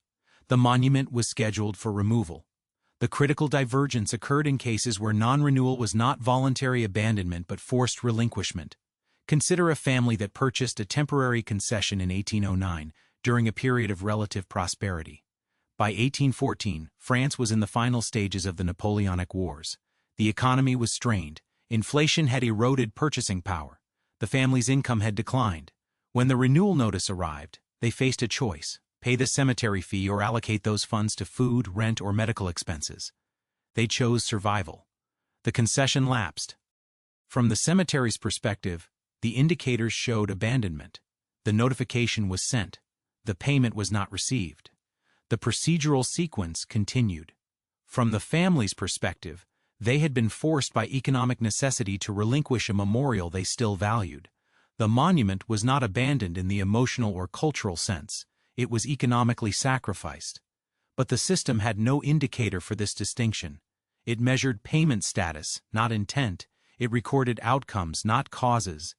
Speaker 1: The monument was scheduled for removal. The critical divergence occurred in cases where non-renewal was not voluntary abandonment but forced relinquishment. Consider a family that purchased a temporary concession in 1809 during a period of relative prosperity. By 1814, France was in the final stages of the Napoleonic Wars. The economy was strained. Inflation had eroded purchasing power. The family's income had declined. When the renewal notice arrived, they faced a choice: pay the cemetery fee or allocate those funds to food, rent, or medical expenses. They chose survival. The concession lapsed. From the cemetery's perspective, the indicators showed abandonment. The notification was sent. The payment was not received. The procedural sequence continued. From the family's perspective, they had been forced by economic necessity to relinquish a memorial they still valued. The monument was not abandoned in the emotional or cultural sense. It was economically sacrificed. But the system had no indicator for this distinction. It measured payment status, not intent. It recorded outcomes, not causes.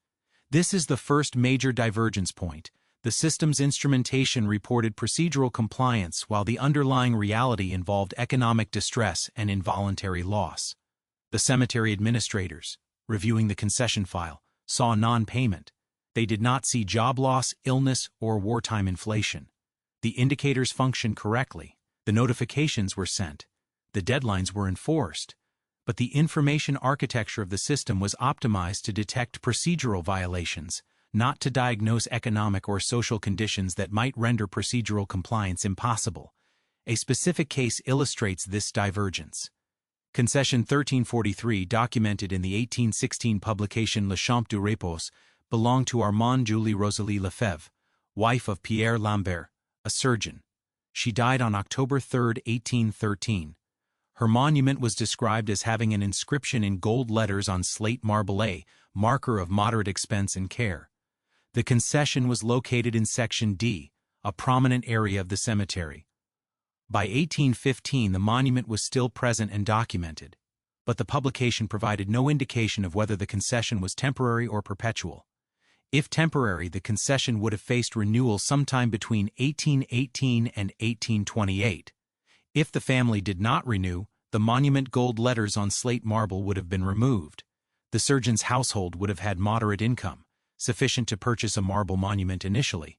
Speaker 1: This is the first major divergence point. The system's instrumentation reported procedural compliance while the underlying reality involved economic distress and involuntary loss. The cemetery administrators, reviewing the concession file, saw non-payment. They did not see job loss, illness, or wartime inflation. The indicators functioned correctly. The notifications were sent. The deadlines were enforced. But the information architecture of the system was optimized to detect procedural violations, not to diagnose economic or social conditions that might render procedural compliance impossible. A specific case illustrates this divergence. Concession 1343, documented in the 1816 publication Le Champ du Repos, belonged to Armande Julie Rosalie Lefebvre, wife of Père Lambert, a surgeon. She died on October 3, 1813. Her monument was described as having an inscription in gold letters on slate marble, marker of moderate expense and care. The concession was located in Section D, a prominent area of the cemetery. By 1815, the monument was still present and documented, but the publication provided no indication of whether the concession was temporary or perpetual. If temporary, the concession would have faced renewal sometime between 1818 and 1828. If the family did not renew, the monument gold letters on slate marble would have been removed. The surgeon's household would have had moderate income, sufficient to purchase a marble monument initially.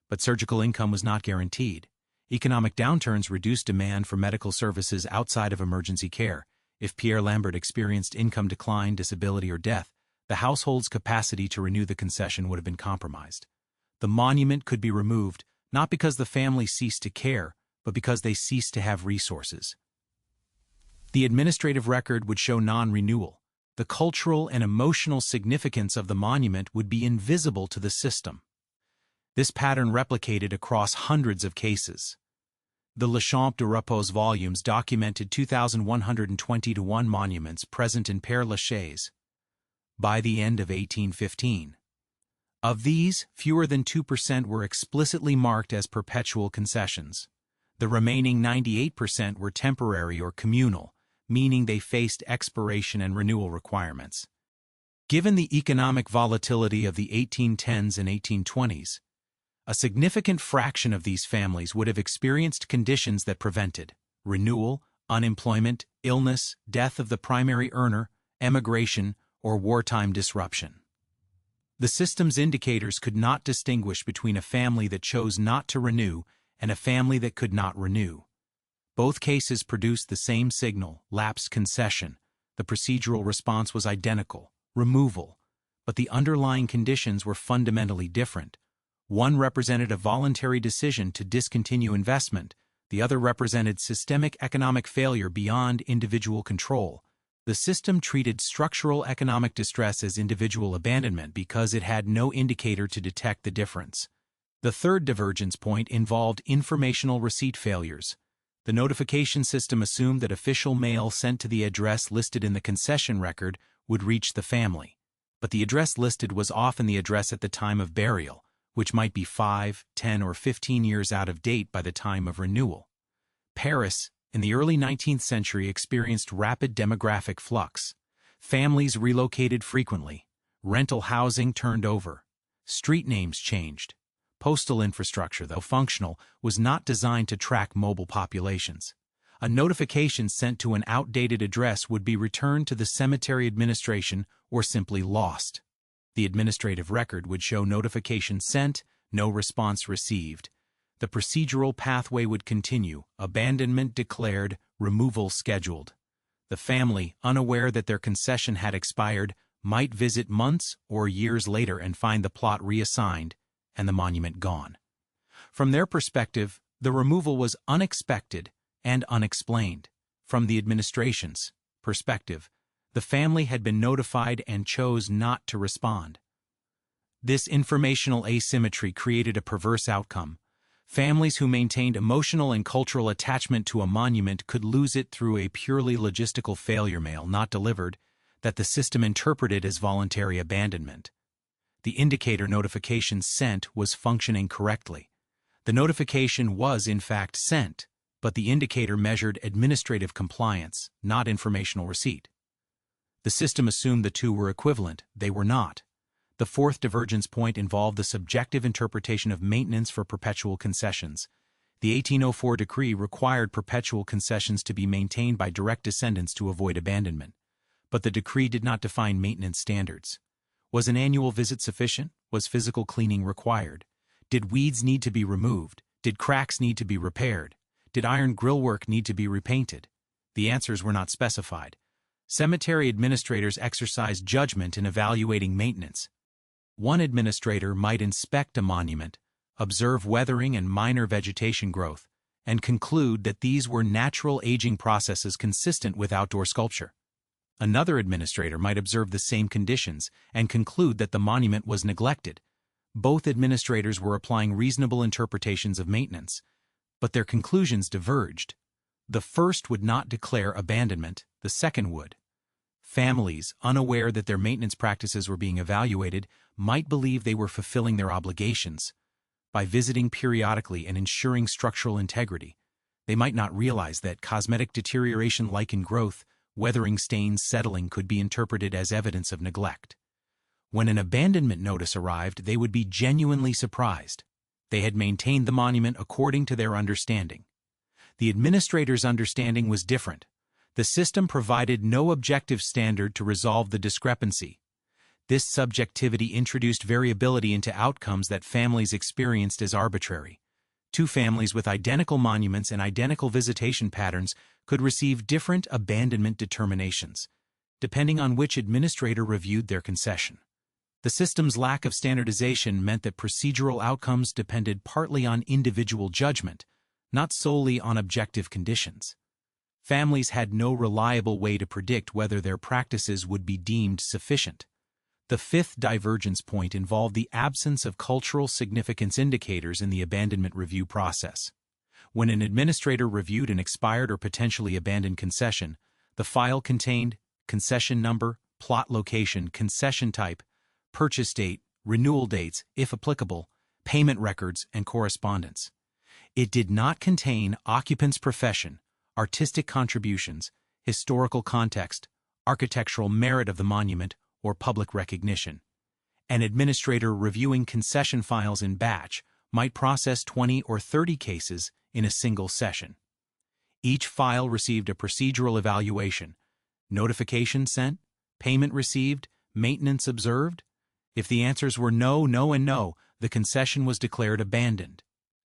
Speaker 1: But surgical income was not guaranteed. Economic downturns reduced demand for medical services outside of emergency care. If Père Lambert experienced income decline, disability, or death, the household's capacity to renew the concession would have been compromised. The monument could be removed, not because the family ceased to care, but because they ceased to have resources. The administrative record would show non-renewal. The cultural and emotional significance of the monument would be invisible to the system. This pattern replicated across hundreds of cases. The Le Champ de Repos volumes documented 2,121 monuments present in Père Lachaise by the end of 1815. Of these, fewer than 2% were explicitly marked as perpetual concessions. The remaining 98% were temporary or communal, meaning they faced expiration and renewal requirements. Given the economic volatility of the 1810s and 1820s, a significant fraction of these families would have experienced conditions that prevented renewal, unemployment, illness, death of the primary earner, emigration, or wartime disruption. The system's indicators could not distinguish between a family that chose not to renew and a family that could not renew. Both cases produced the same signal, lapsed concession. The procedural response was identical, removal, but the underlying conditions were fundamentally different. One represented a voluntary decision to discontinue investment, the other represented systemic economic failure beyond individual control. The system treated structural economic distress as individual abandonment because it had no indicator to detect the difference. The third divergence point involved informational receipt failures. The notification system assumed that official mail sent to the address listed in the concession record would reach the family, but the address listed was often the address at the time of burial, which might be 5, 10, or 15 years out of date by the time of renewal. Paris, in the early 19th century, experienced rapid demographic flux. Families relocated frequently. Rental housing turned over. Street names changed. Postal infrastructure, though functional, was not designed to track mobile populations. A notification sent to an outdated address would be returned to the cemetery administration or simply lost. The administrative record would show notification sent, no response received. The procedural pathway would continue, abandonment declared, removal scheduled. The family, unaware that their concession had expired, might visit months or years later and find the plot reassigned and the monument gone. From their perspective, the removal was unexpected and unexplained. From the administration's perspective, the family had been notified and chose not to respond. This informational asymmetry created a perverse outcome. Families who maintained emotional and cultural attachment to a monument could lose it through a purely logistical failure, mail not delivered, that the system interpreted as voluntary abandonment. The indicator notification sent was functioning correctly. The notification was in fact sent, but the indicator measured administrative compliance, not informational receipt. The system assumed the two were equivalent. They were not. The fourth divergence point involved the subjective interpretation of maintenance for perpetual concessions. The 1804 decree required perpetual concessions to be maintained by direct descendants to avoid abandonment. But the decree did not define maintenance standards. Was an annual visit sufficient? Was physical cleaning required? Did weeds need to be removed? Did cracks need to be repaired? Did iron grillwork need to be repainted? The answers were not specified. Cemetery administrators exercised judgment in evaluating maintenance. One administrator might inspect a monument, observe weathering and minor vegetation growth, and conclude that these were natural aging processes consistent with outdoor sculpture. Another administrator might observe the same conditions and conclude that the monument was neglected. Both administrators were applying reasonable interpretations of maintenance, but their conclusions diverged. The first would not declare abandonment, the second would. Families, unaware that their maintenance practices were being evaluated, might believe they were fulfilling their obligations. By visiting periodically and ensuring structural integrity, they might not realize that cosmetic deterioration, lichen growth, weathering, stains, settling could be interpreted as evidence of neglect. When an abandonment notice arrived, they would be genuinely surprised. They had maintained the monument according to their understanding. The administrator's understanding was different. The system provided no objective standard to resolve the discrepancy. This subjectivity introduced variability into outcomes that families experienced as arbitrary. Two families with identical monuments and identical visitation patterns could receive different abandonment determinations, depending on which administrator reviewed their concession. The system's lack of standardization meant that procedural outcomes depended partly on individual judgment, not solely on objective conditions. Families had no reliable way to predict whether their practices would be deemed sufficient. The fifth divergence point involved the absence of cultural significance indicators in the abandonment review process. When an administrator reviewed an expired or potentially abandoned concession, the file contained concession number, plot location, concession type, purchase date, renewal dates, if applicable, payment records, and correspondence. It did not contain occupant's profession, artistic contributions, historical context, architectural merit of the monument, or public recognition. An administrator reviewing concession files in batch might process 20 or 30 cases in a single session. Each file received a procedural evaluation: notification sent, payment received, maintenance observed. If the answers were no, no, and no, the concession was declared abandoned.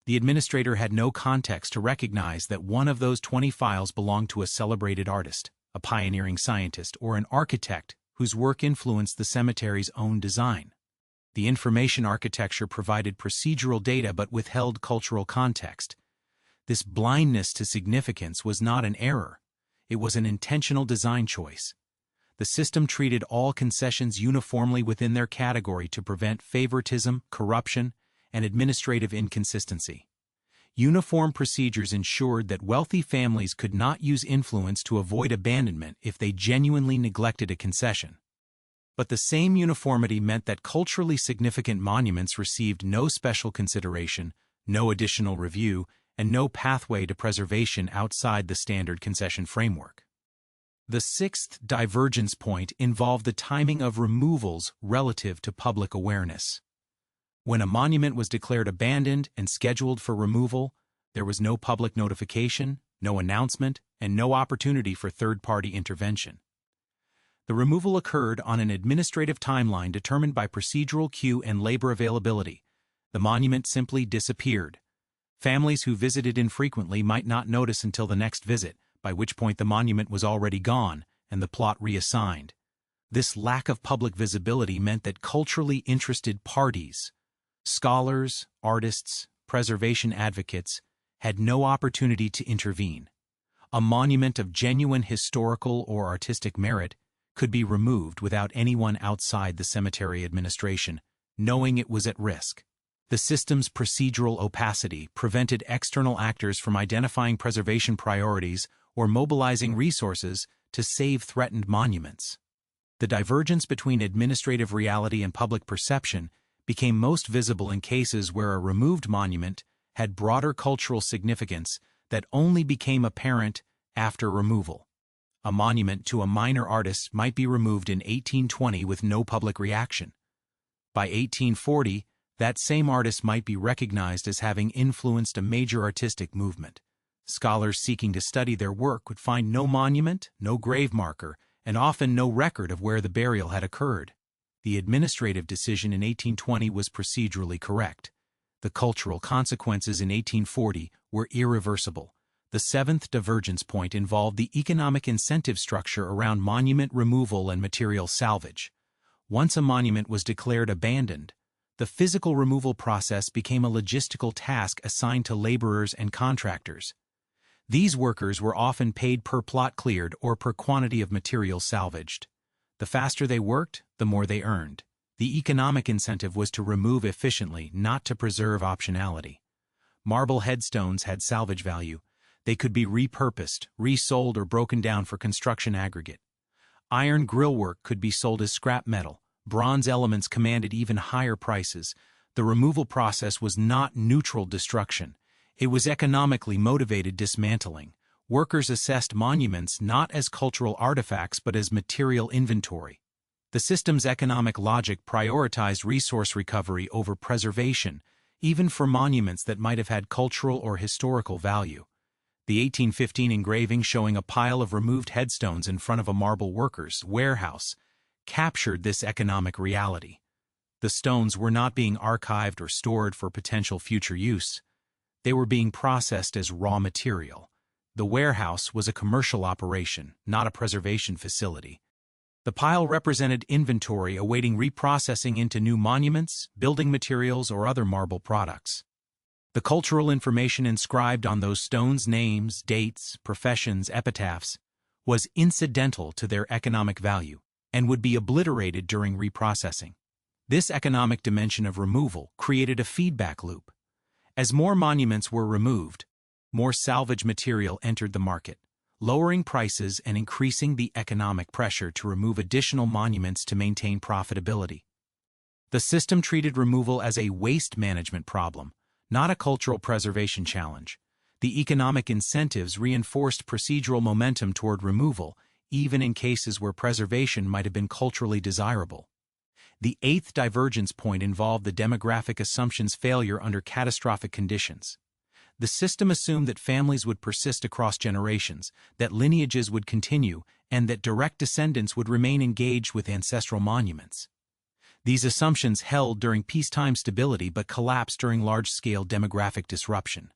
Speaker 1: The administrator had no context to recognize that one of those 20 files belonged to a celebrated artist, a pioneering scientist, or an architect whose work influenced the cemetery's own design. The information architecture provided procedural data but withheld cultural context. This blindness to significance was not an error. It was an intentional design choice. The system treated all concessions uniformly within their category to prevent favoritism, corruption, and administrative inconsistency. Uniform procedures ensured that wealthy families could not use influence to avoid abandonment if they genuinely neglected a concession. But the same uniformity meant that culturally significant monuments received no special consideration, no additional review, and no pathway to preservation outside the standard concession framework. The sixth divergence point involved the timing of removals relative to public awareness. When a monument was declared abandoned and scheduled for removal, there was no public notification, no announcement, and no opportunity for third-party intervention. The removal occurred on an administrative timeline determined by procedural queue and labor availability. The monument simply disappeared. Families who visited infrequently might not notice until the next visit, by which point the monument was already gone and the plot reassigned. This lack of public visibility meant that culturally interested parties, scholars, artists, preservation advocates, had no opportunity to intervene. A monument of genuine historical or artistic merit could be removed without anyone outside the cemetery administration knowing it was at risk. The system's procedural opacity prevented external actors from identifying preservation priorities or mobilizing resources to save threatened monuments. The divergence between administrative reality and public perception became most visible in cases where a removed monument had broader cultural significance that only became apparent after removal. A monument to a minor artist might be removed in 1820 with no public reaction. By 1840, that same artist might be recognized as having influenced a major artistic movement. Scholars seeking to study their work would find no monument, no grave marker, and often no record of where the burial had occurred. The administrative decision in 1820 was procedurally correct. The cultural consequences in 1840 were irreversible. The seventh divergence point involved the economic incentive structure around monument removal and material salvage. Once a monument was declared abandoned, the physical removal process became a logistical task assigned to laborers and contractors. These workers were often paid per plot cleared or per quantity of material salvaged. The faster they worked, the more they earned. The economic incentive was to remove efficiently, not to preserve optionality. Marble headstones had salvage value. They could be repurposed, resold, or broken down for construction aggregate. Iron grillwork could be sold as scrap metal. Bronze elements commanded even higher prices. The removal process was not neutral destruction. It was economically motivated dismantling. Workers assessed monuments not as cultural artifacts but as material inventory. The system's economic logic prioritized resource recovery over preservation, even for monuments that might have had cultural or historical value. The 1815 engraving showing a pile of removed headstones in front of a marble worker's warehouse captured this economic reality. The stones were not being archived or stored for potential future use. They were being processed as raw material. The warehouse was a commercial operation, not a preservation facility. The pile represented inventory awaiting reprocessing into new monuments, building materials, or other marble products. The cultural information inscribed on those stones, names, dates, professions, epitaphs, was incidental to their economic value and would be obliterated during reprocessing. This economic dimension of removal created a feedback loop. As more monuments were removed, more salvage material entered the market, lowering prices and increasing the economic pressure to remove additional monuments to maintain profitability. The system treated removal as a waste management problem, not a cultural preservation challenge. The economic incentives reinforced procedural momentum toward removal, even in cases where preservation might have been culturally desirable. The eighth divergence point involved the demographic assumption's failure under catastrophic conditions. The system assumed that families would persist across generations, that lineages would continue, and that direct descendants would remain engaged with ancestral monuments. These assumptions held during peacetime stability but collapsed during large-scale demographic disruption.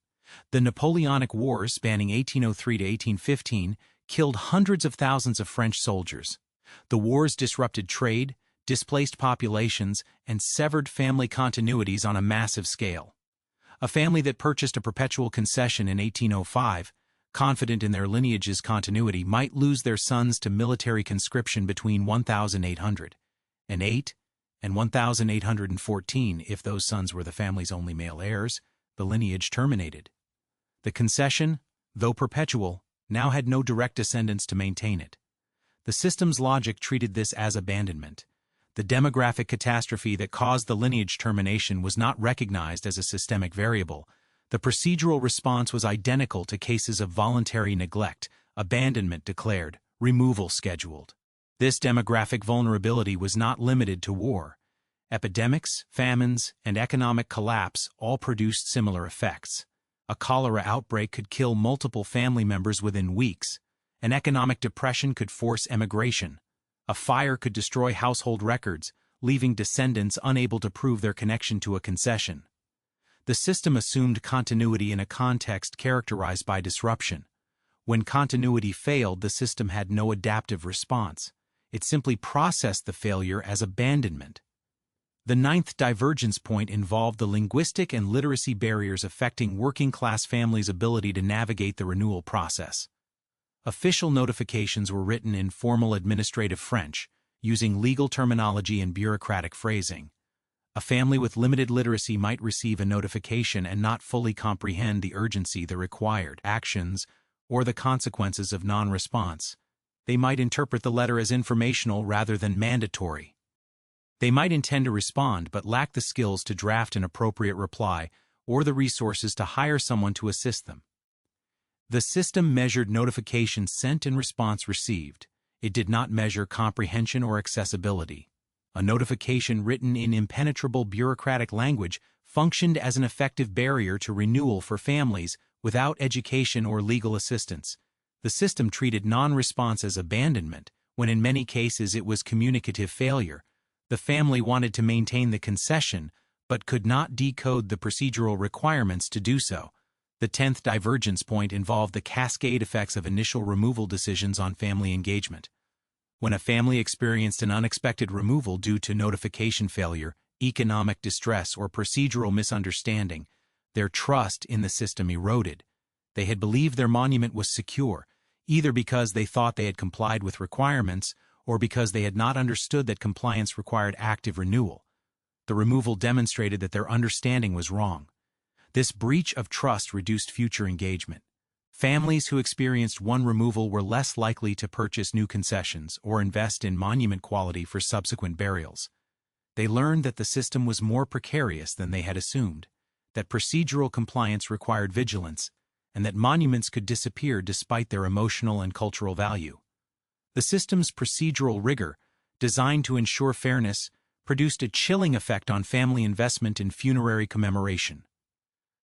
Speaker 1: The Napoleonic Wars, spanning 1803 to 1815, killed hundreds of thousands of French soldiers. The wars disrupted trade, displaced populations, and severed family continuities on a massive scale. A family that purchased a perpetual concession in 1805, confident in their lineage's continuity, might lose their sons to military conscription between 1808 and 1814 if those sons were the family's only male heirs. The lineage terminated. The concession, though perpetual, now had no direct descendants to maintain it. The system's logic treated this as abandonment. The demographic catastrophe that caused the lineage termination was not recognized as a systemic variable. The procedural response was identical to cases of voluntary neglect, abandonment declared, removal scheduled. This demographic vulnerability was not limited to war. Epidemics, famines, and economic collapse all produced similar effects. A cholera outbreak could kill multiple family members within weeks. An economic depression could force emigration. A fire could destroy household records, leaving descendants unable to prove their connection to a concession. The system assumed continuity in a context characterized by disruption. When continuity failed, the system had no adaptive response. It simply processed the failure as abandonment. The ninth divergence point involved the linguistic and literacy barriers affecting working-class families' ability to navigate the renewal process. Official notifications were written in formal administrative French, using legal terminology and bureaucratic phrasing. A family with limited literacy might receive a notification and not fully comprehend the urgency, the required actions, or the consequences of non-response. They might interpret the letter as informational rather than mandatory. They might intend to respond but lack the skills to draft an appropriate reply or the resources to hire someone to assist them. The system measured notifications sent and response received. It did not measure comprehension or accessibility. A notification written in impenetrable bureaucratic language functioned as an effective barrier to renewal for families without education or legal assistance. The system treated non-response as abandonment, when in many cases it was communicative failure. The family wanted to maintain the concession, but could not decode the procedural requirements to do so. The 10th divergence point involved the cascade effects of initial removal decisions on family engagement. When a family experienced an unexpected removal due to notification failure, economic distress, or procedural misunderstanding, their trust in the system eroded. They had believed their monument was secure, either because they thought they had complied with requirements or because they had not understood that compliance required active renewal. The removal demonstrated that their understanding was wrong. This breach of trust reduced future engagement. Families who experienced one removal were less likely to purchase new concessions or invest in monument quality for subsequent burials. They learned that the system was more precarious than they had assumed, that procedural compliance required vigilance, and that monuments could disappear despite their emotional and cultural value. The system's procedural rigor, designed to ensure fairness, produced a chilling effect on family investment in funerary commemoration.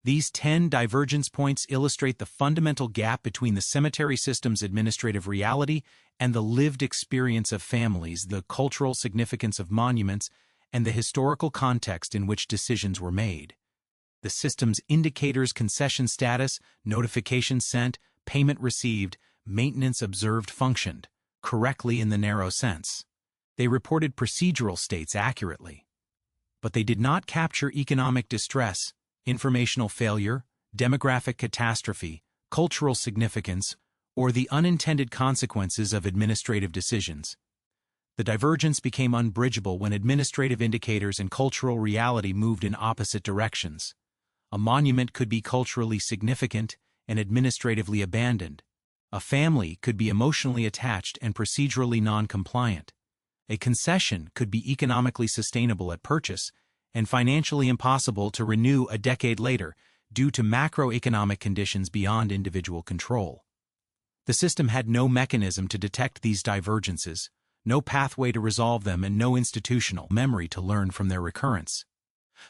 Speaker 1: These 10 divergence points illustrate the fundamental gap between the cemetery system's administrative reality and the lived experience of families, the cultural significance of monuments, and the historical context in which decisions were made. The system's indicators, concession status, notification sent, payment received, maintenance observed functioned correctly in the narrow sense. They reported procedural states accurately. But they did not capture economic distress, informational failure, demographic catastrophe, cultural significance, or the unintended consequences of administrative decisions. The divergence became unbridgeable when administrative indicators and cultural reality moved in opposite directions. A monument could be culturally significant and administratively abandoned. A family could be emotionally attached and procedurally non-compliant. A concession could be economically sustainable at purchase and financially impossible to renew a decade later due to macroeconomic conditions beyond individual control. The system had no mechanism to detect these divergences, no pathway to resolve them, and no institutional memory to learn from their recurrence.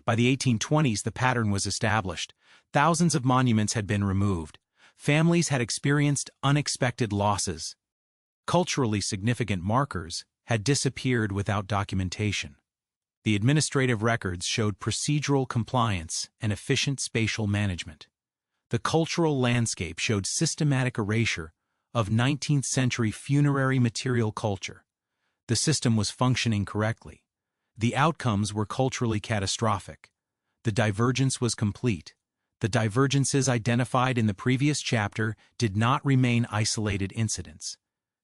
Speaker 1: By the 1820s, the pattern was established. Thousands of monuments had been removed. Families had experienced unexpected losses. Culturally significant markers had disappeared without documentation. The administrative records showed procedural compliance and efficient spatial management. The cultural landscape showed systematic erasure of 19th-century funerary material culture. The system was functioning correctly. The outcomes were culturally catastrophic. The divergence was complete. The divergences identified in the previous chapter did not remain isolated incidents.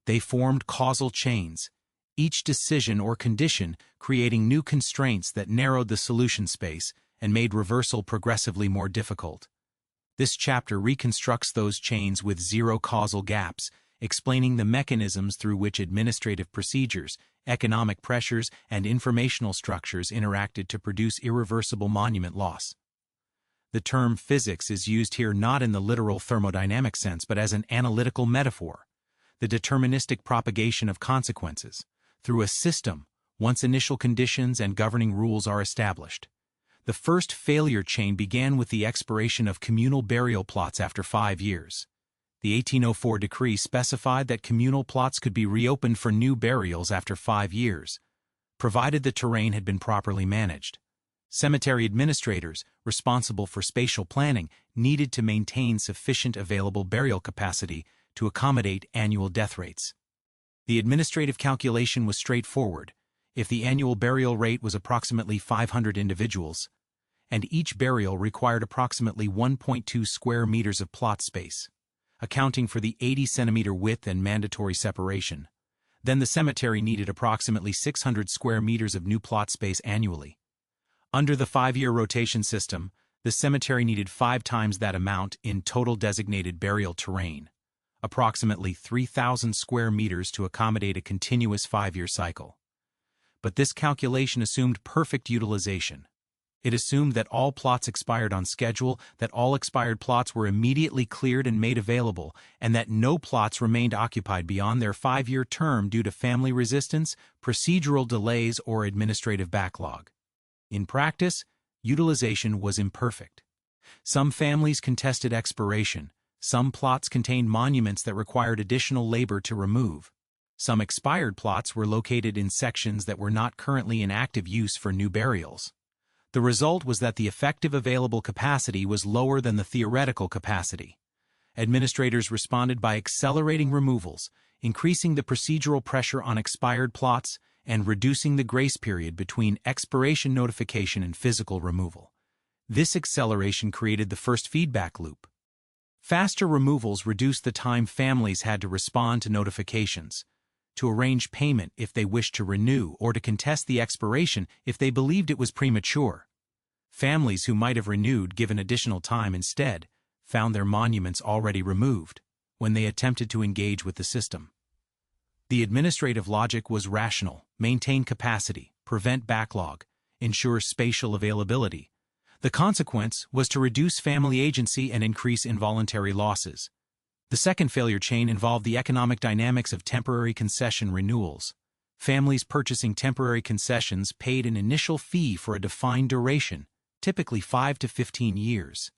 Speaker 1: They formed causal chains, each decision or condition creating new constraints that narrowed the solution space and made reversal progressively more difficult. This chapter reconstructs those chains with zero causal gaps, explaining the mechanisms through which administrative procedures, economic pressures, and informational structures interacted to produce irreversible monument loss. The term physics is used here not in the literal thermodynamic sense but as an analytical metaphor, the deterministic propagation of consequences, through a system, once initial conditions and governing rules are established. The first failure chain began with the expiration of communal burial plots after 5 years. The 1804 decree specified that communal plots could be reopened for new burials after 5 years, provided the terrain had been properly managed. Cemetery administrators, responsible for spatial planning, needed to maintain sufficient available burial capacity to accommodate annual death rates. The administrative calculation was straightforward. If the annual burial rate was approximately 500 individuals, and each burial required approximately 1.2 square meters of plot space, accounting for the 80-centimeter width and mandatory separation, then the cemetery needed approximately 600 square meters of new plot space annually. Under the 5-year rotation system, the cemetery needed 5 times that amount in total designated burial terrain, approximately 3,000 square meters to accommodate a continuous 5-year cycle. But this calculation assumed perfect utilization. It assumed that all plots expired on schedule, that all expired plots were immediately cleared and made available, and that no plots remained occupied beyond their 5-year term due to family resistance, procedural delays, or administrative backlog. In practice, utilization was imperfect. Some families contested expiration. Some plots contained monuments that required additional labor to remove. Some expired plots were located in sections that were not currently in active use for new burials. The result was that the effective available capacity was lower than the theoretical capacity. Administrators responded by accelerating removals, increasing the procedural pressure on expired plots, and reducing the grace period between expiration notification and physical removal. This acceleration created the first feedback loop. Faster removals reduced the time families had to respond to notifications, to arrange payment if they wished to renew, or to contest the expiration if they believed it was premature. Families who might have renewed given additional time instead found their monuments already removed when they attempted to engage with the system. The administrative logic was rational: maintain capacity, prevent backlog, ensure spatial availability. The consequence was to reduce family agency and increase involuntary losses. The second failure chain involved the economic dynamics of temporary concession renewals. Families purchasing temporary concessions paid an initial fee for a defined duration, typically 5 to 15 years.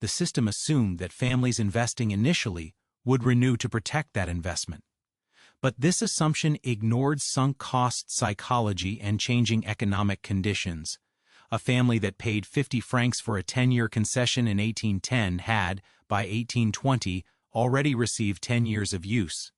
Speaker 1: The system assumed that families investing initially would renew to protect that investment. But this assumption ignored sunk cost psychology and changing economic conditions. A family that paid 50 francs for a 10-year concession in 1810 had, by 1820, already received 10 years of use.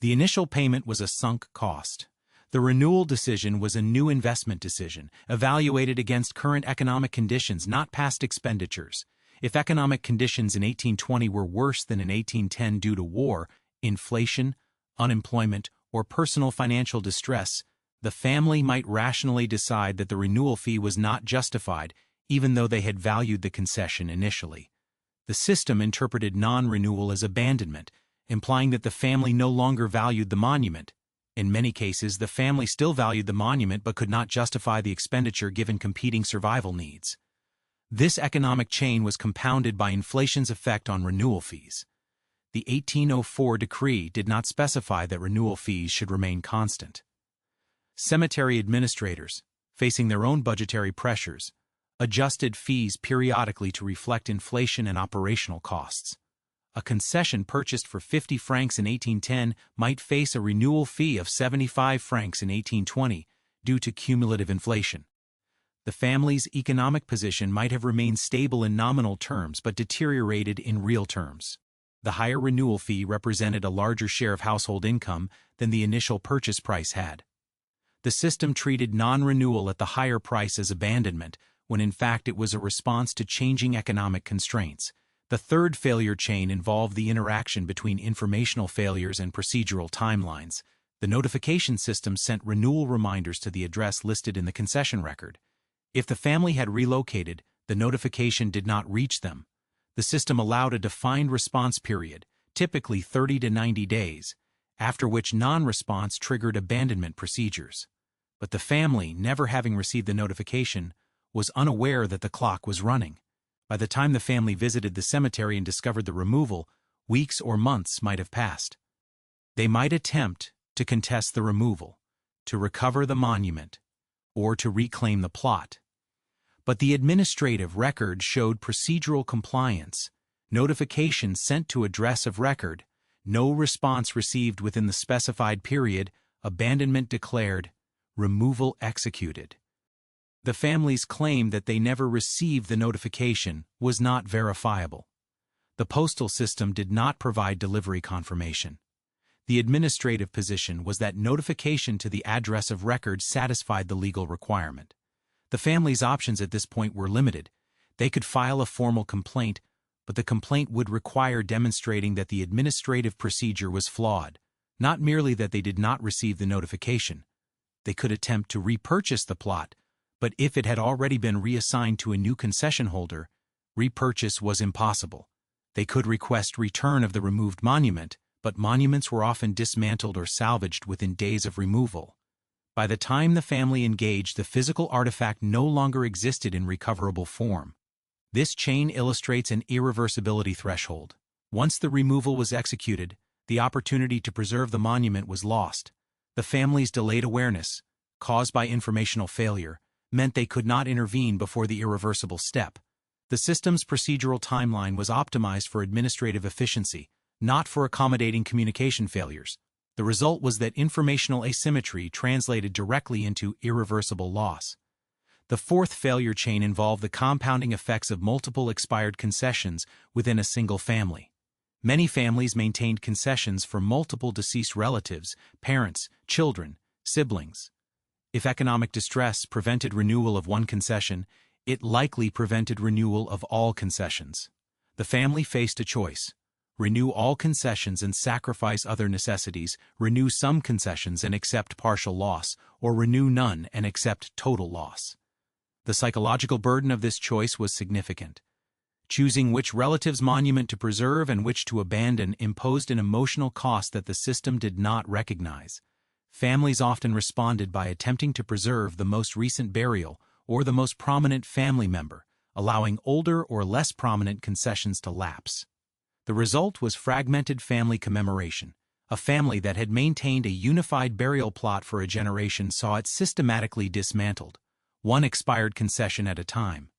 Speaker 1: The initial payment was a sunk cost. The renewal decision was a new investment decision, evaluated against current economic conditions, not past expenditures. If economic conditions in 1820 were worse than in 1810 due to war, inflation, unemployment, or personal financial distress, the family might rationally decide that the renewal fee was not justified, even though they had valued the concession initially. The system interpreted non-renewal as abandonment, implying that the family no longer valued the monument. In many cases, the family still valued the monument but could not justify the expenditure given competing survival needs. This economic chain was compounded by inflation's effect on renewal fees. The 1804 decree did not specify that renewal fees should remain constant. Cemetery administrators, facing their own budgetary pressures, adjusted fees periodically to reflect inflation and operational costs. A concession purchased for 50 francs in 1810 might face a renewal fee of 75 francs in 1820 due to cumulative inflation. The family's economic position might have remained stable in nominal terms but deteriorated in real terms. The higher renewal fee represented a larger share of household income than the initial purchase price had. The system treated non-renewal at the higher price as abandonment, when in fact it was a response to changing economic constraints. The third failure chain involved the interaction between informational failures and procedural timelines. The notification system sent renewal reminders to the address listed in the concession record. If the family had relocated, the notification did not reach them. The system allowed a defined response period, typically 30 to 90 days, after which non-response triggered abandonment procedures. But the family, never having received the notification, was unaware that the clock was running. By the time the family visited the cemetery and discovered the removal, weeks or months might have passed. They might attempt to contest the removal, to recover the monument, or to reclaim the plot. But the administrative record showed procedural compliance, notification sent to address of record, no response received within the specified period, abandonment declared, removal executed. The family's claim that they never received the notification was not verifiable. The postal system did not provide delivery confirmation. The administrative position was that notification to the address of record satisfied the legal requirement. The family's options at this point were limited. They could file a formal complaint, but the complaint would require demonstrating that the administrative procedure was flawed, not merely that they did not receive the notification. They could attempt to repurchase the plot, but if it had already been reassigned to a new concession holder, repurchase was impossible. They could request return of the removed monument, but monuments were often dismantled or salvaged within days of removal. By the time the family engaged, the physical artifact no longer existed in recoverable form. This chain illustrates an irreversibility threshold. Once the removal was executed, the opportunity to preserve the monument was lost. The family's delayed awareness, caused by informational failure, meant they could not intervene before the irreversible step. The system's procedural timeline was optimized for administrative efficiency, not for accommodating communication failures. The result was that informational asymmetry translated directly into irreversible loss. The fourth failure chain involved the compounding effects of multiple expired concessions within a single family. Many families maintained concessions for multiple deceased relatives, parents, children, siblings. If economic distress prevented renewal of one concession, it likely prevented renewal of all concessions. The family faced a choice: renew all concessions and sacrifice other necessities, renew some concessions and accept partial loss, or renew none and accept total loss. The psychological burden of this choice was significant. Choosing which relative's monument to preserve and which to abandon imposed an emotional cost that the system did not recognize. Families often responded by attempting to preserve the most recent burial or the most prominent family member, allowing older or less prominent concessions to lapse. The result was fragmented family commemoration. A family that had maintained a unified burial plot for a generation saw it systematically dismantled, one expired concession at a time.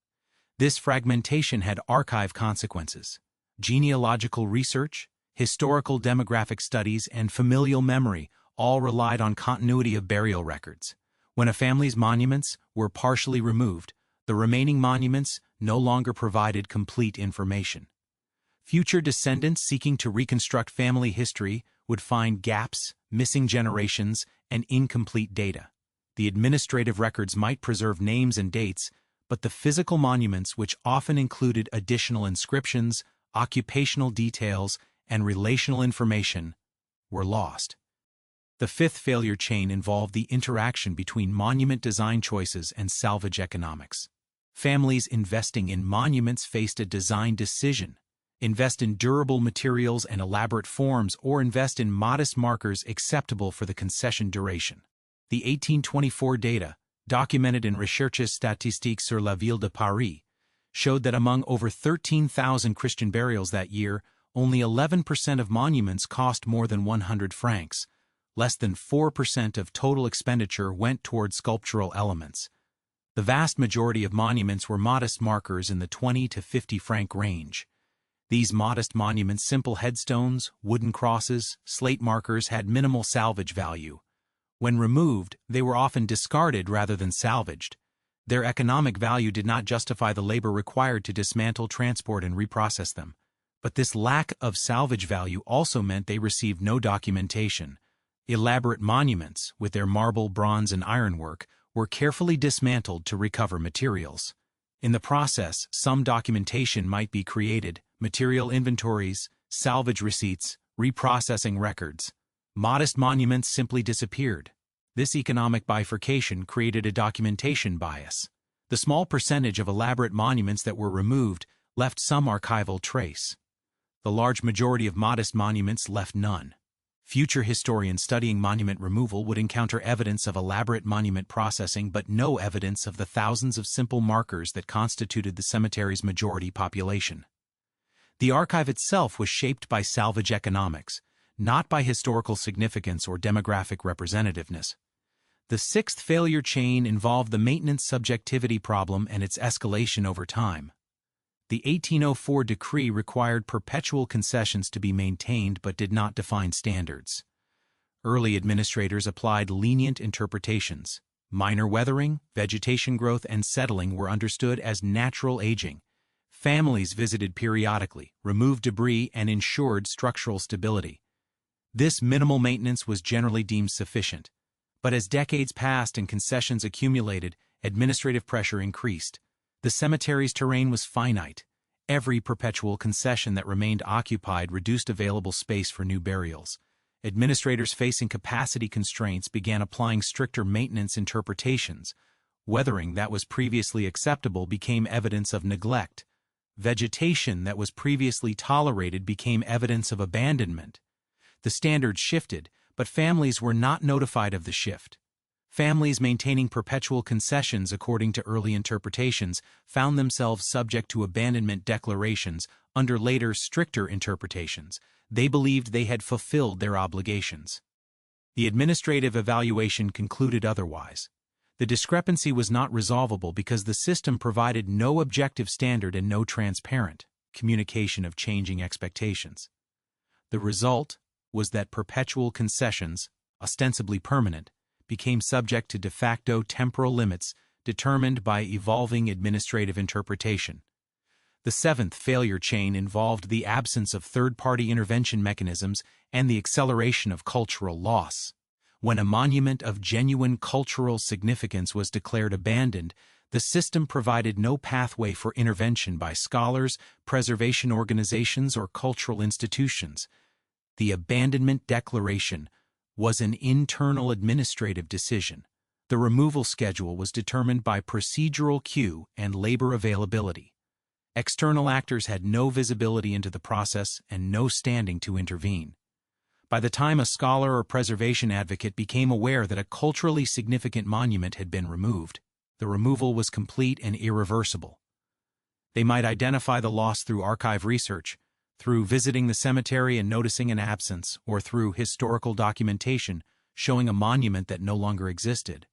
Speaker 1: This fragmentation had archive consequences. Genealogical research, historical demographic studies, and familial memory all relied on continuity of burial records. When a family's monuments were partially removed, the remaining monuments no longer provided complete information. Future descendants seeking to reconstruct family history would find gaps, missing generations, and incomplete data. The administrative records might preserve names and dates, but the physical monuments, which often included additional inscriptions, occupational details, and relational information, were lost. The fifth failure chain involved the interaction between monument design choices and salvage economics. Families investing in monuments faced a design decision: invest in durable materials and elaborate forms, or invest in modest markers acceptable for the concession duration. The 1824 data, documented in Recherches statistiques sur la ville de Paris, showed that among over 13,000 Christian burials that year, only 11% of monuments cost more than 100 francs. Less than 4% of total expenditure went toward sculptural elements. The vast majority of monuments were modest markers in the 20 to 50 franc range. These modest monuments, simple headstones, wooden crosses, slate markers, had minimal salvage value. When removed, they were often discarded rather than salvaged. Their economic value did not justify the labor required to dismantle, transport, and reprocess them. But this lack of salvage value also meant they received no documentation. Elaborate monuments, with their marble, bronze, and ironwork, were carefully dismantled to recover materials. In the process, some documentation might be created: material inventories, salvage receipts, reprocessing records. Modest monuments simply disappeared. This economic bifurcation created a documentation bias. The small percentage of elaborate monuments that were removed left some archival trace. The large majority of modest monuments left none. Future historians studying monument removal would encounter evidence of elaborate monument processing but no evidence of the thousands of simple markers that constituted the cemetery's majority population. The archive itself was shaped by salvage economics, not by historical significance or demographic representativeness. The sixth failure chain involved the maintenance subjectivity problem and its escalation over time. The 1804 decree required perpetual concessions to be maintained but did not define standards. Early administrators applied lenient interpretations. Minor weathering, vegetation growth, and settling were understood as natural aging. Families visited periodically, removed debris, and ensured structural stability. This minimal maintenance was generally deemed sufficient. But as decades passed and concessions accumulated, administrative pressure increased. The cemetery's terrain was finite. Every perpetual concession that remained occupied reduced available space for new burials. Administrators facing capacity constraints began applying stricter maintenance interpretations. Weathering that was previously acceptable became evidence of neglect. Vegetation that was previously tolerated became evidence of abandonment. The standards shifted, but families were not notified of the shift. Families maintaining perpetual concessions according to early interpretations found themselves subject to abandonment declarations under later, stricter interpretations. They believed they had fulfilled their obligations. The administrative evaluation concluded otherwise. The discrepancy was not resolvable because the system provided no objective standard and no transparent communication of changing expectations. The result was that perpetual concessions, ostensibly permanent, became subject to de facto temporal limits determined by evolving administrative interpretation. The seventh failure chain involved the absence of third-party intervention mechanisms and the acceleration of cultural loss. When a monument of genuine cultural significance was declared abandoned, the system provided no pathway for intervention by scholars, preservation organizations, or cultural institutions. The abandonment declaration was an internal administrative decision. The removal schedule was determined by procedural queue and labor availability. External actors had no visibility into the process and no standing to intervene. By the time a scholar or preservation advocate became aware that a culturally significant monument had been removed, the removal was complete and irreversible. They might identify the loss through archive research, through visiting the cemetery and noticing an absence, or through historical documentation showing a monument that no longer existed.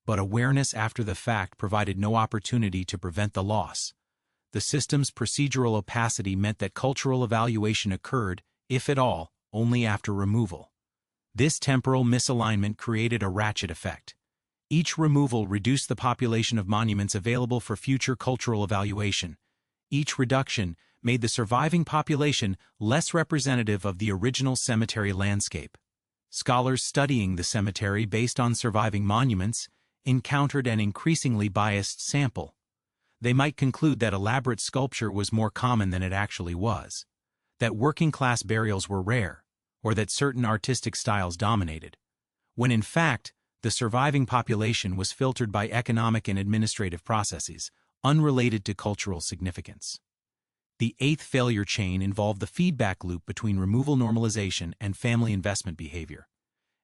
Speaker 1: But awareness after the fact provided no opportunity to prevent the loss. The system's procedural opacity meant that cultural evaluation occurred, if at all, only after removal. This temporal misalignment created a ratchet effect. Each removal reduced the population of monuments available for future cultural evaluation. Each reduction made the surviving population less representative of the original cemetery landscape. Scholars studying the cemetery based on surviving monuments encountered an increasingly biased sample. They might conclude that elaborate sculpture was more common than it actually was, that working-class burials were rare, or that certain artistic styles dominated, when in fact, the surviving population was filtered by economic and administrative processes, unrelated to cultural significance. The eighth failure chain involved the feedback loop between removal normalization and family investment behavior.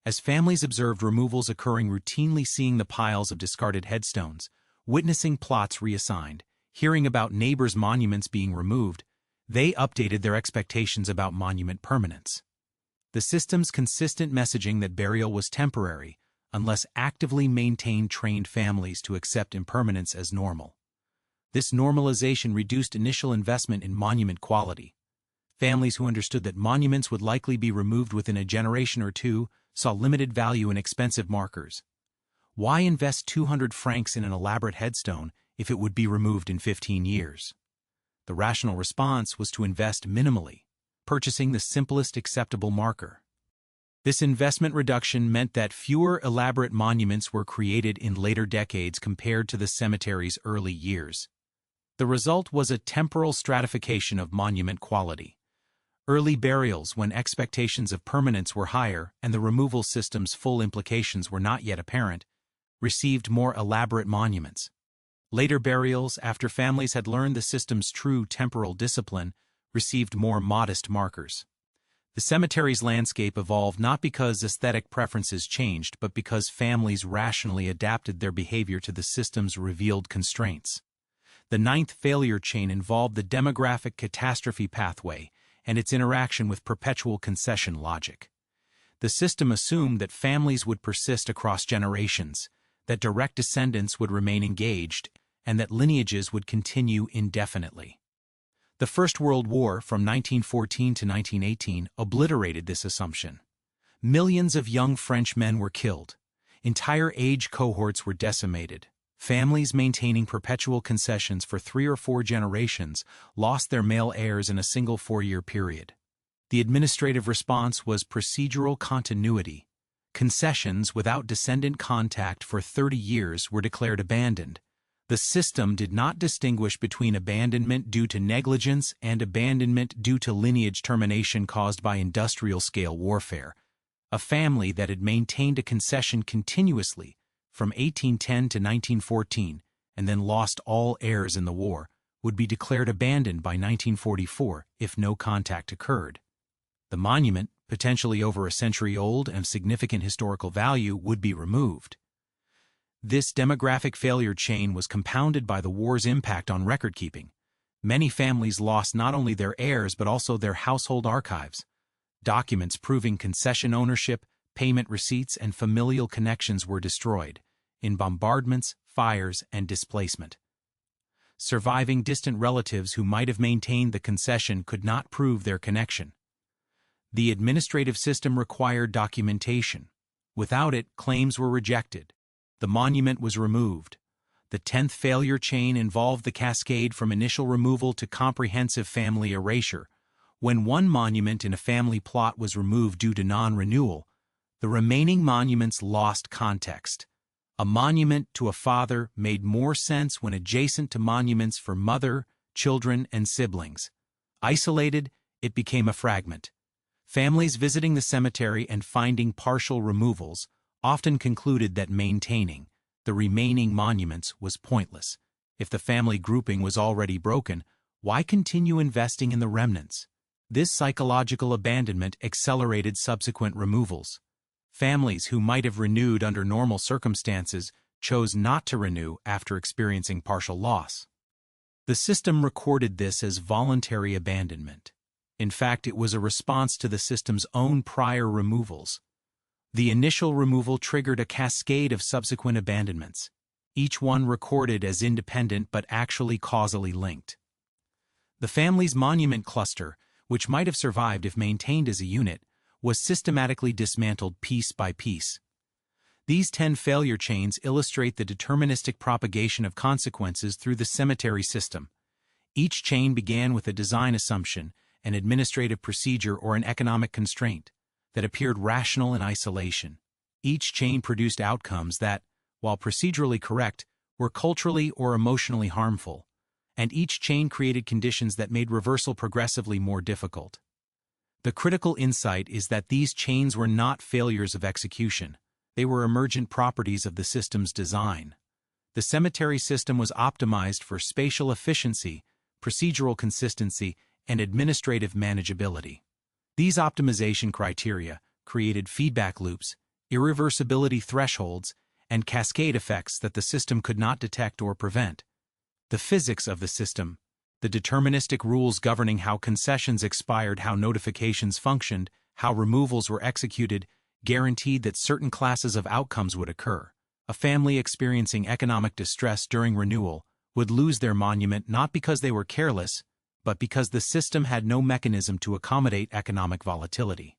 Speaker 1: As families observed removals occurring routinely, seeing the piles of discarded headstones, witnessing plots reassigned, hearing about neighbors' monuments being removed, they updated their expectations about monument permanence. The system's consistent messaging that burial was temporary, unless actively maintained, trained families to accept impermanence as normal. This normalization reduced initial investment in monument quality. Families who understood that monuments would likely be removed within a generation or two saw limited value in expensive markers. Why invest 200 francs in an elaborate headstone if it would be removed in 15 years? The rational response was to invest minimally, purchasing the simplest acceptable marker. This investment reduction meant that fewer elaborate monuments were created in later decades compared to the cemetery's early years. The result was a temporal stratification of monument quality. Early burials, when expectations of permanence were higher and the removal system's full implications were not yet apparent, received more elaborate monuments. Later burials, after families had learned the system's true temporal discipline, received more modest markers. The cemetery's landscape evolved not because aesthetic preferences changed, but because families rationally adapted their behavior to the system's revealed constraints. The ninth failure chain involved the demographic catastrophe pathway and its interaction with perpetual concession logic. The system assumed that families would persist across generations, that direct descendants would remain engaged, and that lineages would continue indefinitely. The First World War, from 1914 to 1918, obliterated this assumption. Millions of young French men were killed. Entire age cohorts were decimated. Families maintaining perpetual concessions for 3 or 4 generations lost their male heirs in a single 4-year period. The administrative response was procedural continuity. Concessions without descendant contact for 30 years were declared abandoned. The system did not distinguish between abandonment due to negligence and abandonment due to lineage termination caused by industrial-scale warfare. A family that had maintained a concession continuously from 1810 to 1914 and then lost all heirs in the war would be declared abandoned by 1944 if no contact occurred. The monument, potentially over a century old and of significant historical value, would be removed. This demographic failure chain was compounded by the war's impact on record-keeping. Many families lost not only their heirs but also their household archives. Documents proving concession ownership, payment receipts, and familial connections were destroyed in bombardments, fires, and displacement. Surviving distant relatives who might have maintained the concession could not prove their connection. The administrative system required documentation. Without it, claims were rejected. The monument was removed. The 10th failure chain involved the cascade from initial removal to comprehensive family erasure. When one monument in a family plot was removed due to non-renewal, the remaining monuments lost context. A monument to a father made more sense when adjacent to monuments for mother, children, and siblings. Isolated, it became a fragment. Families visiting the cemetery and finding partial removals often concluded that maintaining the remaining monuments was pointless. If the family grouping was already broken, why continue investing in the remnants? This psychological abandonment accelerated subsequent removals. Families who might have renewed under normal circumstances chose not to renew after experiencing partial loss. The system recorded this as voluntary abandonment. In fact, it was a response to the system's own prior removals. The initial removal triggered a cascade of subsequent abandonments, each one recorded as independent but actually causally linked. The family's monument cluster, which might have survived if maintained as a unit, was systematically dismantled piece by piece. These 10 failure chains illustrate the deterministic propagation of consequences through the cemetery system. Each chain began with a design assumption, an administrative procedure, or an economic constraint that appeared rational in isolation. Each chain produced outcomes that, while procedurally correct, were culturally or emotionally harmful, and each chain created conditions that made reversal progressively more difficult. The critical insight is that these chains were not failures of execution. They were emergent properties of the system's design. The cemetery system was optimized for spatial efficiency, procedural consistency, and administrative manageability. These optimization criteria created feedback loops, irreversibility thresholds, and cascade effects that the system could not detect or prevent. The physics of the system, the deterministic rules governing how concessions expired, how notifications functioned, how removals were executed, guaranteed that certain classes of outcomes would occur. A family experiencing economic distress during renewal would lose their monument not because they were careless, but because the system had no mechanism to accommodate economic volatility.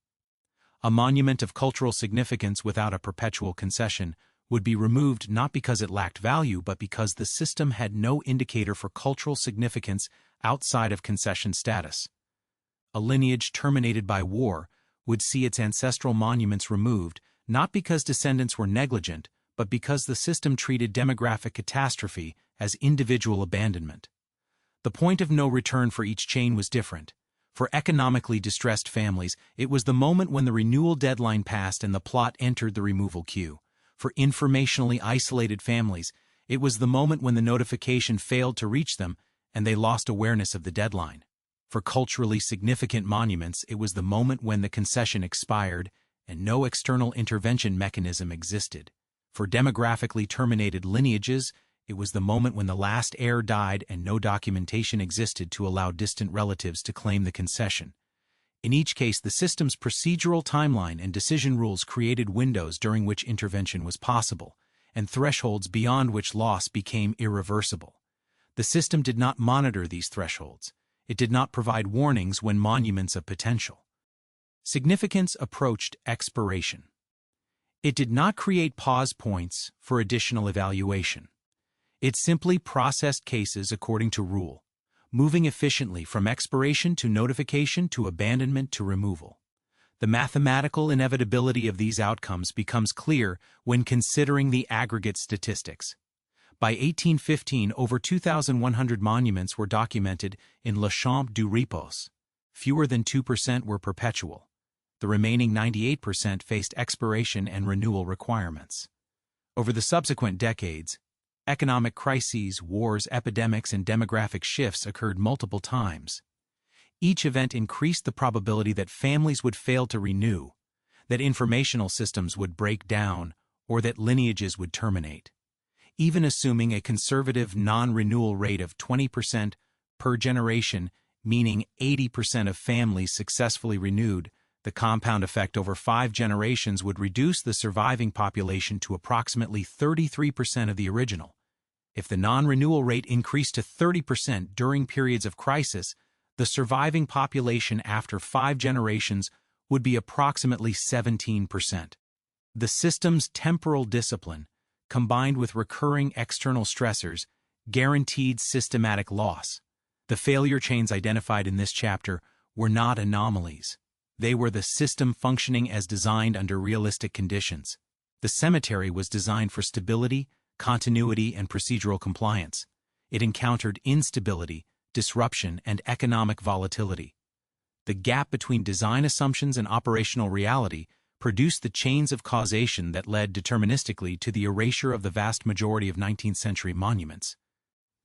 Speaker 1: A monument of cultural significance without a perpetual concession would be removed not because it lacked value but because the system had no indicator for cultural significance outside of concession status. A lineage terminated by war would see its ancestral monuments removed not because descendants were negligent, but because the system treated demographic catastrophe as individual abandonment. The point of no return for each chain was different. For economically distressed families, it was the moment when the renewal deadline passed and the plot entered the removal queue. For informationally isolated families, it was the moment when the notification failed to reach them and they lost awareness of the deadline. For culturally significant monuments, it was the moment when the concession expired and no external intervention mechanism existed. For demographically terminated lineages, it was the moment when the last heir died and no documentation existed to allow distant relatives to claim the concession. In each case, the system's procedural timeline and decision rules created windows during which intervention was possible, and thresholds beyond which loss became irreversible. The system did not monitor these thresholds. It did not provide warnings when monuments of potential significance approached expiration. It did not create pause points for additional evaluation. It simply processed cases according to rule, moving efficiently from expiration to notification to abandonment to removal. The mathematical inevitability of these outcomes becomes clear when considering the aggregate statistics. By 1815, over 2,100 monuments were documented in Le Champ du Repos. Fewer than 2% were perpetual. The remaining 98% faced expiration and renewal requirements. Over the subsequent decades, economic crises, wars, epidemics, and demographic shifts occurred multiple times. Each event increased the probability that families would fail to renew, that informational systems would break down, or that lineages would terminate. Even assuming a conservative non-renewal rate of 20% per generation, meaning 80% of families successfully renewed, the compound effect over 5 generations would reduce the surviving population to approximately 33% of the original. If the non-renewal rate increased to 30% during periods of crisis, the surviving population after 5 generations would be approximately 17%. The system's temporal discipline, combined with recurring external stressors, guaranteed systematic loss. The failure chains identified in this chapter were not anomalies. They were the system functioning as designed under realistic conditions. The cemetery was designed for stability, continuity, and procedural compliance. It encountered instability, disruption, and economic volatility. The gap between design assumptions and operational reality produced the chains of causation that led deterministically to the erasure of the vast majority of 19th-century monuments.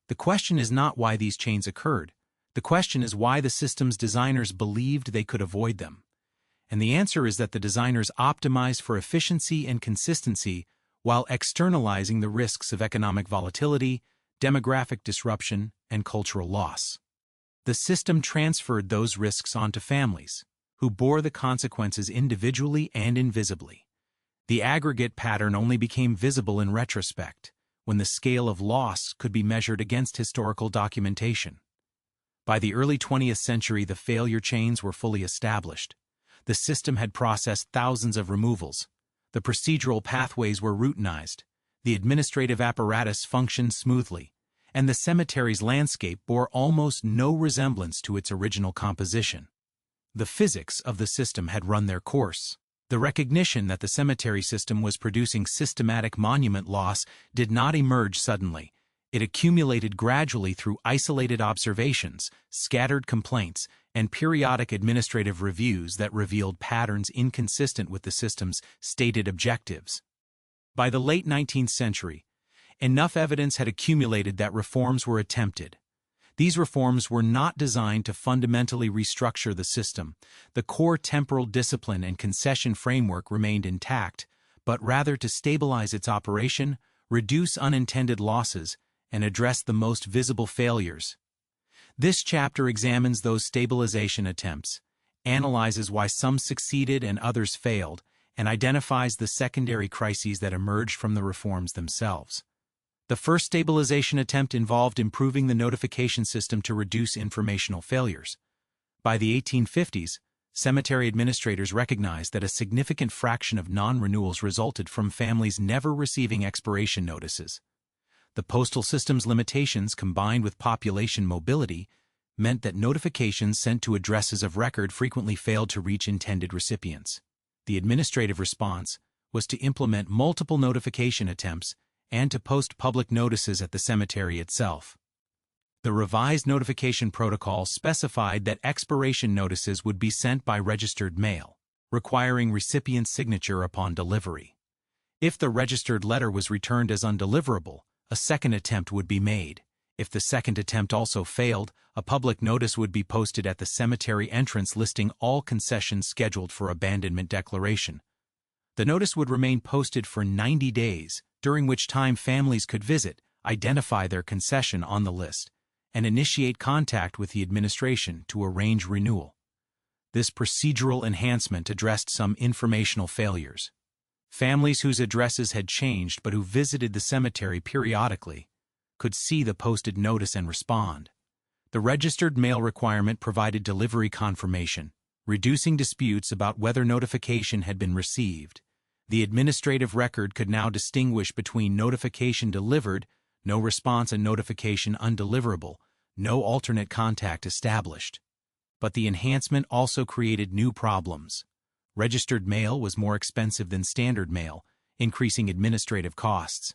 Speaker 1: The question is not why these chains occurred. The question is why the system's designers believed they could avoid them. And the answer is that the designers optimized for efficiency and consistency while externalizing the risks of economic volatility, demographic disruption, and cultural loss. The system transferred those risks onto families, who bore the consequences individually and invisibly. The aggregate pattern only became visible in retrospect, when the scale of loss could be measured against historical documentation. By the early 20th century, the failure chains were fully established. The system had processed thousands of removals. The procedural pathways were routinized. The administrative apparatus functioned smoothly, and the cemetery's landscape bore almost no resemblance to its original composition. The physics of the system had run their course. The recognition that the cemetery system was producing systematic monument loss did not emerge suddenly. It accumulated gradually through isolated observations, scattered complaints, and periodic administrative reviews that revealed patterns inconsistent with the system's stated objectives. By the late 19th century, enough evidence had accumulated that reforms were attempted. These reforms were not designed to fundamentally restructure the system. The core temporal discipline and concession framework remained intact, but rather to stabilize its operation, reduce unintended losses, and address the most visible failures. This chapter examines those stabilization attempts, analyzes why some succeeded and others failed, and identifies the secondary crises that emerged from the reforms themselves. The first stabilization attempt involved improving the notification system to reduce informational failures. By the 1850s, cemetery administrators recognized that a significant fraction of non-renewals resulted from families never receiving expiration notices. The postal system's limitations, combined with population mobility, meant that notifications sent to addresses of record frequently failed to reach intended recipients. The administrative response was to implement multiple notification attempts and to post public notices at the cemetery itself. The revised notification protocol specified that expiration notices would be sent by registered mail, requiring recipient's signature upon delivery. If the registered letter was returned as undeliverable, a second attempt would be made. If the second attempt also failed, a public notice would be posted at the cemetery entrance listing all concessions scheduled for abandonment declaration. The notice would remain posted for 90 days, during which time families could visit, identify their concession on the list, and initiate contact with the administration to arrange renewal. This procedural enhancement addressed some informational failures. Families whose addresses had changed but who visited the cemetery periodically could see the posted notice and respond. The registered mail requirement provided delivery confirmation, reducing disputes about whether notification had been received. The administrative record could now distinguish between notification delivered, no response, and notification undeliverable, no alternate contact established. But the enhancement also created new problems. Registered mail was more expensive than standard mail, increasing administrative costs.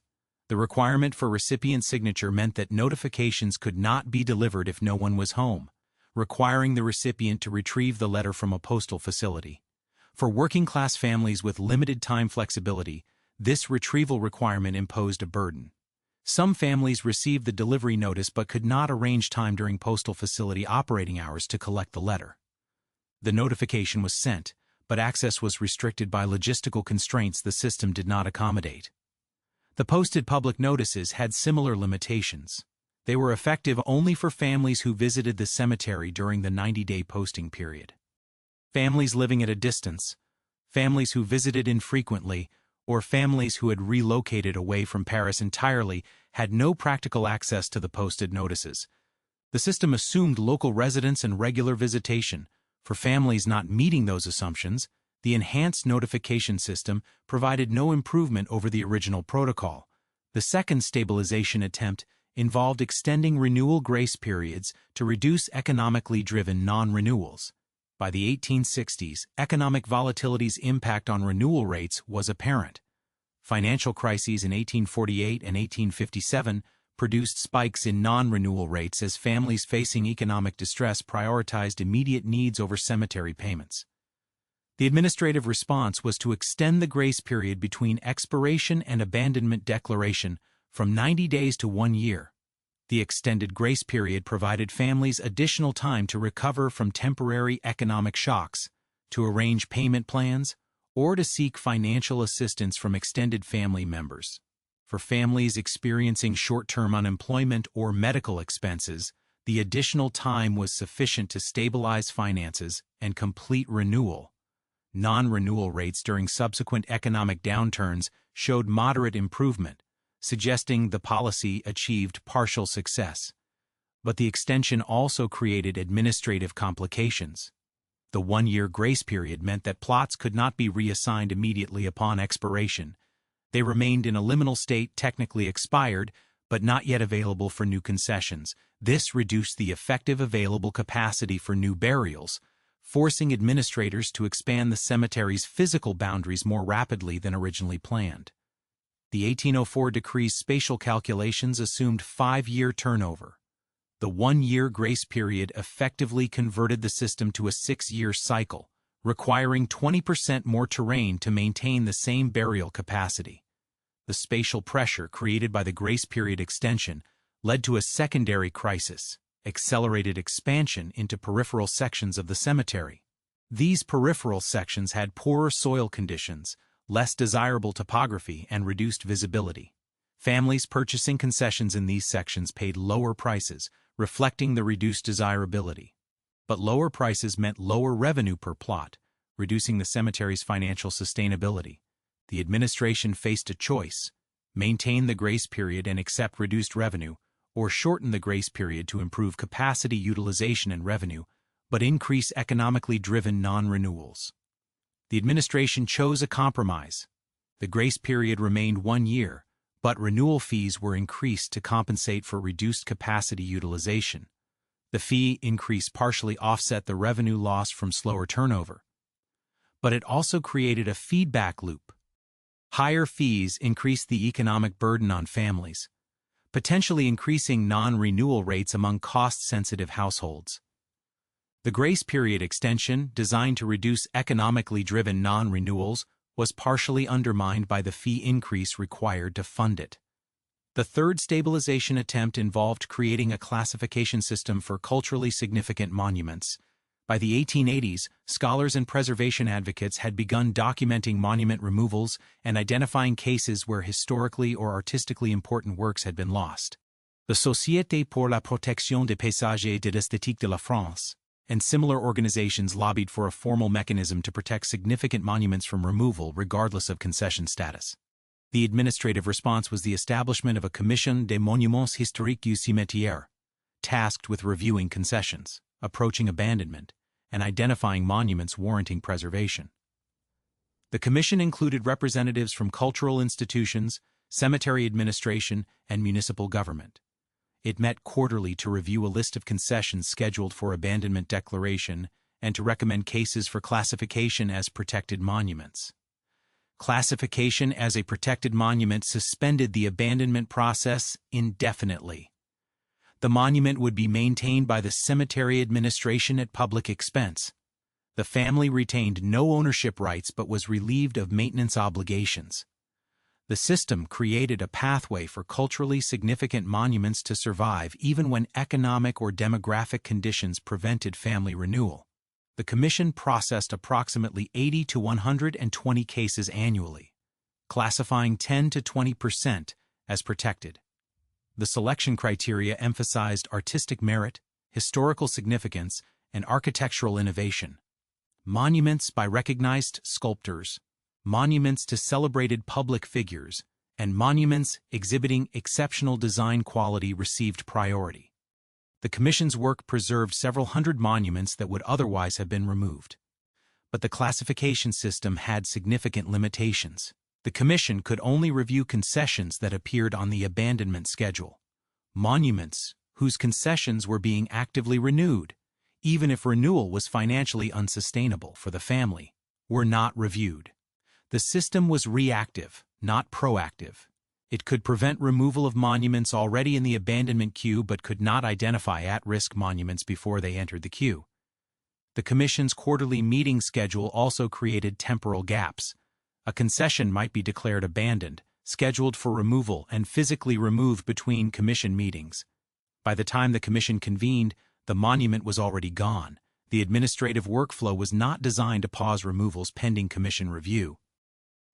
Speaker 1: The requirement for recipient signature meant that notifications could not be delivered if no one was home, requiring the recipient to retrieve the letter from a postal facility. For working-class families with limited time flexibility, this retrieval requirement imposed a burden. Some families received the delivery notice but could not arrange time during postal facility operating hours to collect the letter. The notification was sent, but access was restricted by logistical constraints the system did not accommodate. The posted public notices had similar limitations. They were effective only for families who visited the cemetery during the 90-day posting period. Families living at a distance, families who visited infrequently, or families who had relocated away from Paris entirely had no practical access to the posted notices. The system assumed local residence and regular visitation. For families not meeting those assumptions, the enhanced notification system provided no improvement over the original protocol. The second stabilization attempt involved extending renewal grace periods to reduce economically driven non-renewals. By the 1860s, economic volatility's impact on renewal rates was apparent. Financial crises in 1848 and 1857 produced spikes in non-renewal rates as families facing economic distress prioritized immediate needs over cemetery payments. The administrative response was to extend the grace period between expiration and abandonment declaration from 90 days to 1 year. The extended grace period provided families additional time to recover from temporary economic shocks, to arrange payment plans, or to seek financial assistance from extended family members. For families experiencing short-term unemployment or medical expenses, the additional time was sufficient to stabilize finances and complete renewal. Non-renewal rates during subsequent economic downturns showed moderate improvement, suggesting the policy achieved partial success. But the extension also created administrative complications. The 1-year grace period meant that plots could not be reassigned immediately upon expiration. They remained in a liminal state, technically expired, but not yet available for new concessions. This reduced the effective available capacity for new burials, forcing administrators to expand the cemetery's physical boundaries more rapidly than originally planned. The 1804 decree's spatial calculations assumed 5-year turnover. The 1-year grace period effectively converted the system to a 6-year cycle, requiring 20% more terrain to maintain the same burial capacity. The spatial pressure created by the grace period extension led to a secondary crisis: accelerated expansion into peripheral sections of the cemetery. These peripheral sections had poorer soil conditions, less desirable topography, and reduced visibility. Families purchasing concessions in these sections paid lower prices, reflecting the reduced desirability. But lower prices meant lower revenue per plot, reducing the cemetery's financial sustainability. The administration faced a choice: maintain the grace period and accept reduced revenue, or shorten the grace period to improve capacity utilization and revenue, but increase economically driven non-renewals. The administration chose a compromise. The grace period remained 1 year, but renewal fees were increased to compensate for reduced capacity utilization. The fee increase partially offset the revenue loss from slower turnover. But it also created a feedback loop. Higher fees increased the economic burden on families, potentially increasing non-renewal rates among cost-sensitive households. The grace period extension, designed to reduce economically driven non-renewals, was partially undermined by the fee increase required to fund it. The third stabilization attempt involved creating a classification system for culturally significant monuments. By the 1880s, scholars and preservation advocates had begun documenting monument removals and identifying cases where historically or artistically important works had been lost. The Société pour la protection des paysages et de l'esthétique de la France and similar organizations lobbied for a formal mechanism to protect significant monuments from removal regardless of concession status. The administrative response was the establishment of a Commission des monuments historiques du cimetière, tasked with reviewing concessions, approaching abandonment, and identifying monuments warranting preservation. The commission included representatives from cultural institutions, cemetery administration, and municipal government. It met quarterly to review a list of concessions scheduled for abandonment declaration and to recommend cases for classification as protected monuments. Classification as a protected monument suspended the abandonment process indefinitely. The monument would be maintained by the cemetery administration at public expense. The family retained no ownership rights but was relieved of maintenance obligations. The system created a pathway for culturally significant monuments to survive even when economic or demographic conditions prevented family renewal. The Commission processed approximately 80 to 120 cases annually, classifying 10 to 20% as protected. The selection criteria emphasized artistic merit, historical significance, and architectural innovation. Monuments by recognized sculptors, monuments to celebrated public figures, and monuments exhibiting exceptional design quality received priority. The Commission's work preserved several hundred monuments that would otherwise have been removed. But the classification system had significant limitations. The Commission could only review concessions that appeared on the abandonment schedule. Monuments whose concessions were being actively renewed, even if renewal was financially unsustainable for the family, were not reviewed. The system was reactive, not proactive. It could prevent removal of monuments already in the abandonment queue but could not identify at-risk monuments before they entered the queue. The Commission's quarterly meeting schedule also created temporal gaps. A concession might be declared abandoned, scheduled for removal, and physically removed between Commission meetings. By the time the Commission convened, the monument was already gone. The administrative workflow was not designed to pause removals pending Commission review.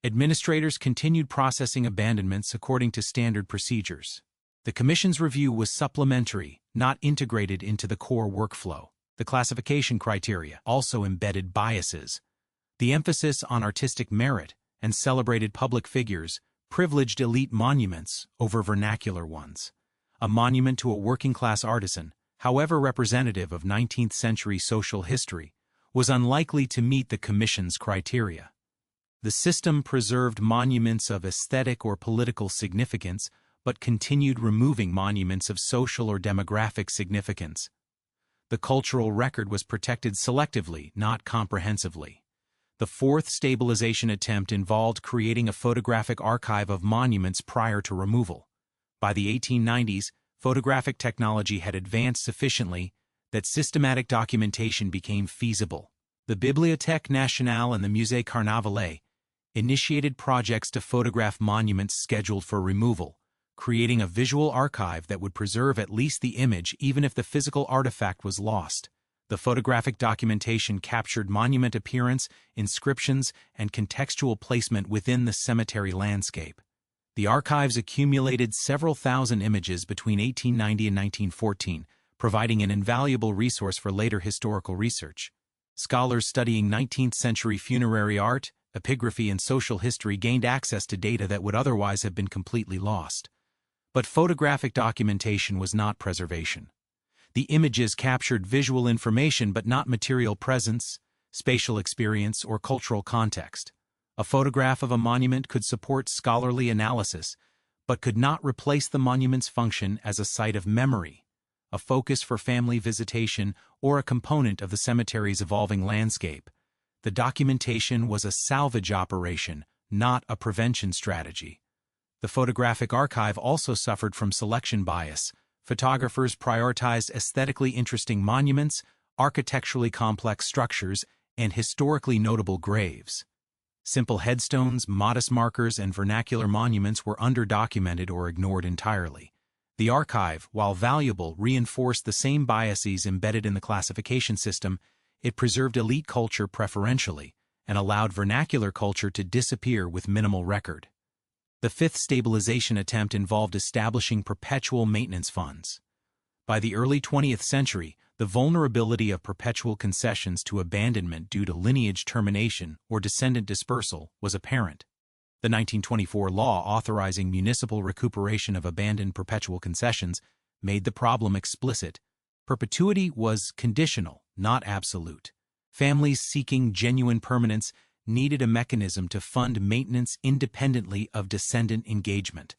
Speaker 1: Administrators continued processing abandonments according to standard procedures. The Commission's review was supplementary, not integrated into the core workflow. The classification criteria also embedded biases. The emphasis on artistic merit and celebrated public figures privileged elite monuments over vernacular ones. A monument to a working-class artisan, however representative of 19th-century social history, was unlikely to meet the Commission's criteria. The system preserved monuments of aesthetic or political significance, but continued removing monuments of social or demographic significance. The cultural record was protected selectively, not comprehensively. The fourth stabilization attempt involved creating a photographic archive of monuments prior to removal. By the 1890s, photographic technology had advanced sufficiently that systematic documentation became feasible. The Bibliothèque Nationale and the Musée Carnavalet initiated projects to photograph monuments scheduled for removal, creating a visual archive that would preserve at least the image even if the physical artifact was lost. The photographic documentation captured monument appearance, inscriptions, and contextual placement within the cemetery landscape. The archives accumulated several thousand images between 1890 and 1914, providing an invaluable resource for later historical research. Scholars studying 19th-century funerary art, epigraphy, and social history gained access to data that would otherwise have been completely lost. But photographic documentation was not preservation. The images captured visual information but not material presence, spatial experience, or cultural context. A photograph of a monument could support scholarly analysis, but could not replace the monument's function as a site of memory, a focus for family visitation, or a component of the cemetery's evolving landscape. The documentation was a salvage operation, not a prevention strategy. The photographic archive also suffered from selection bias. Photographers prioritized aesthetically interesting monuments, architecturally complex structures, and historically notable graves. Simple headstones, modest markers, and vernacular monuments were underdocumented or ignored entirely. The archive, while valuable, reinforced the same biases embedded in the classification system. It preserved elite culture preferentially and allowed vernacular culture to disappear with minimal record. The fifth stabilization attempt involved establishing perpetual maintenance funds. By the early 20th century, the vulnerability of perpetual concessions to abandonment due to lineage termination or descendant dispersal was apparent. The 1924 law authorizing municipal recuperation of abandoned perpetual concessions made the problem explicit. Perpetuity was conditional, not absolute. Families seeking genuine permanence needed a mechanism to fund maintenance independently of descendant engagement.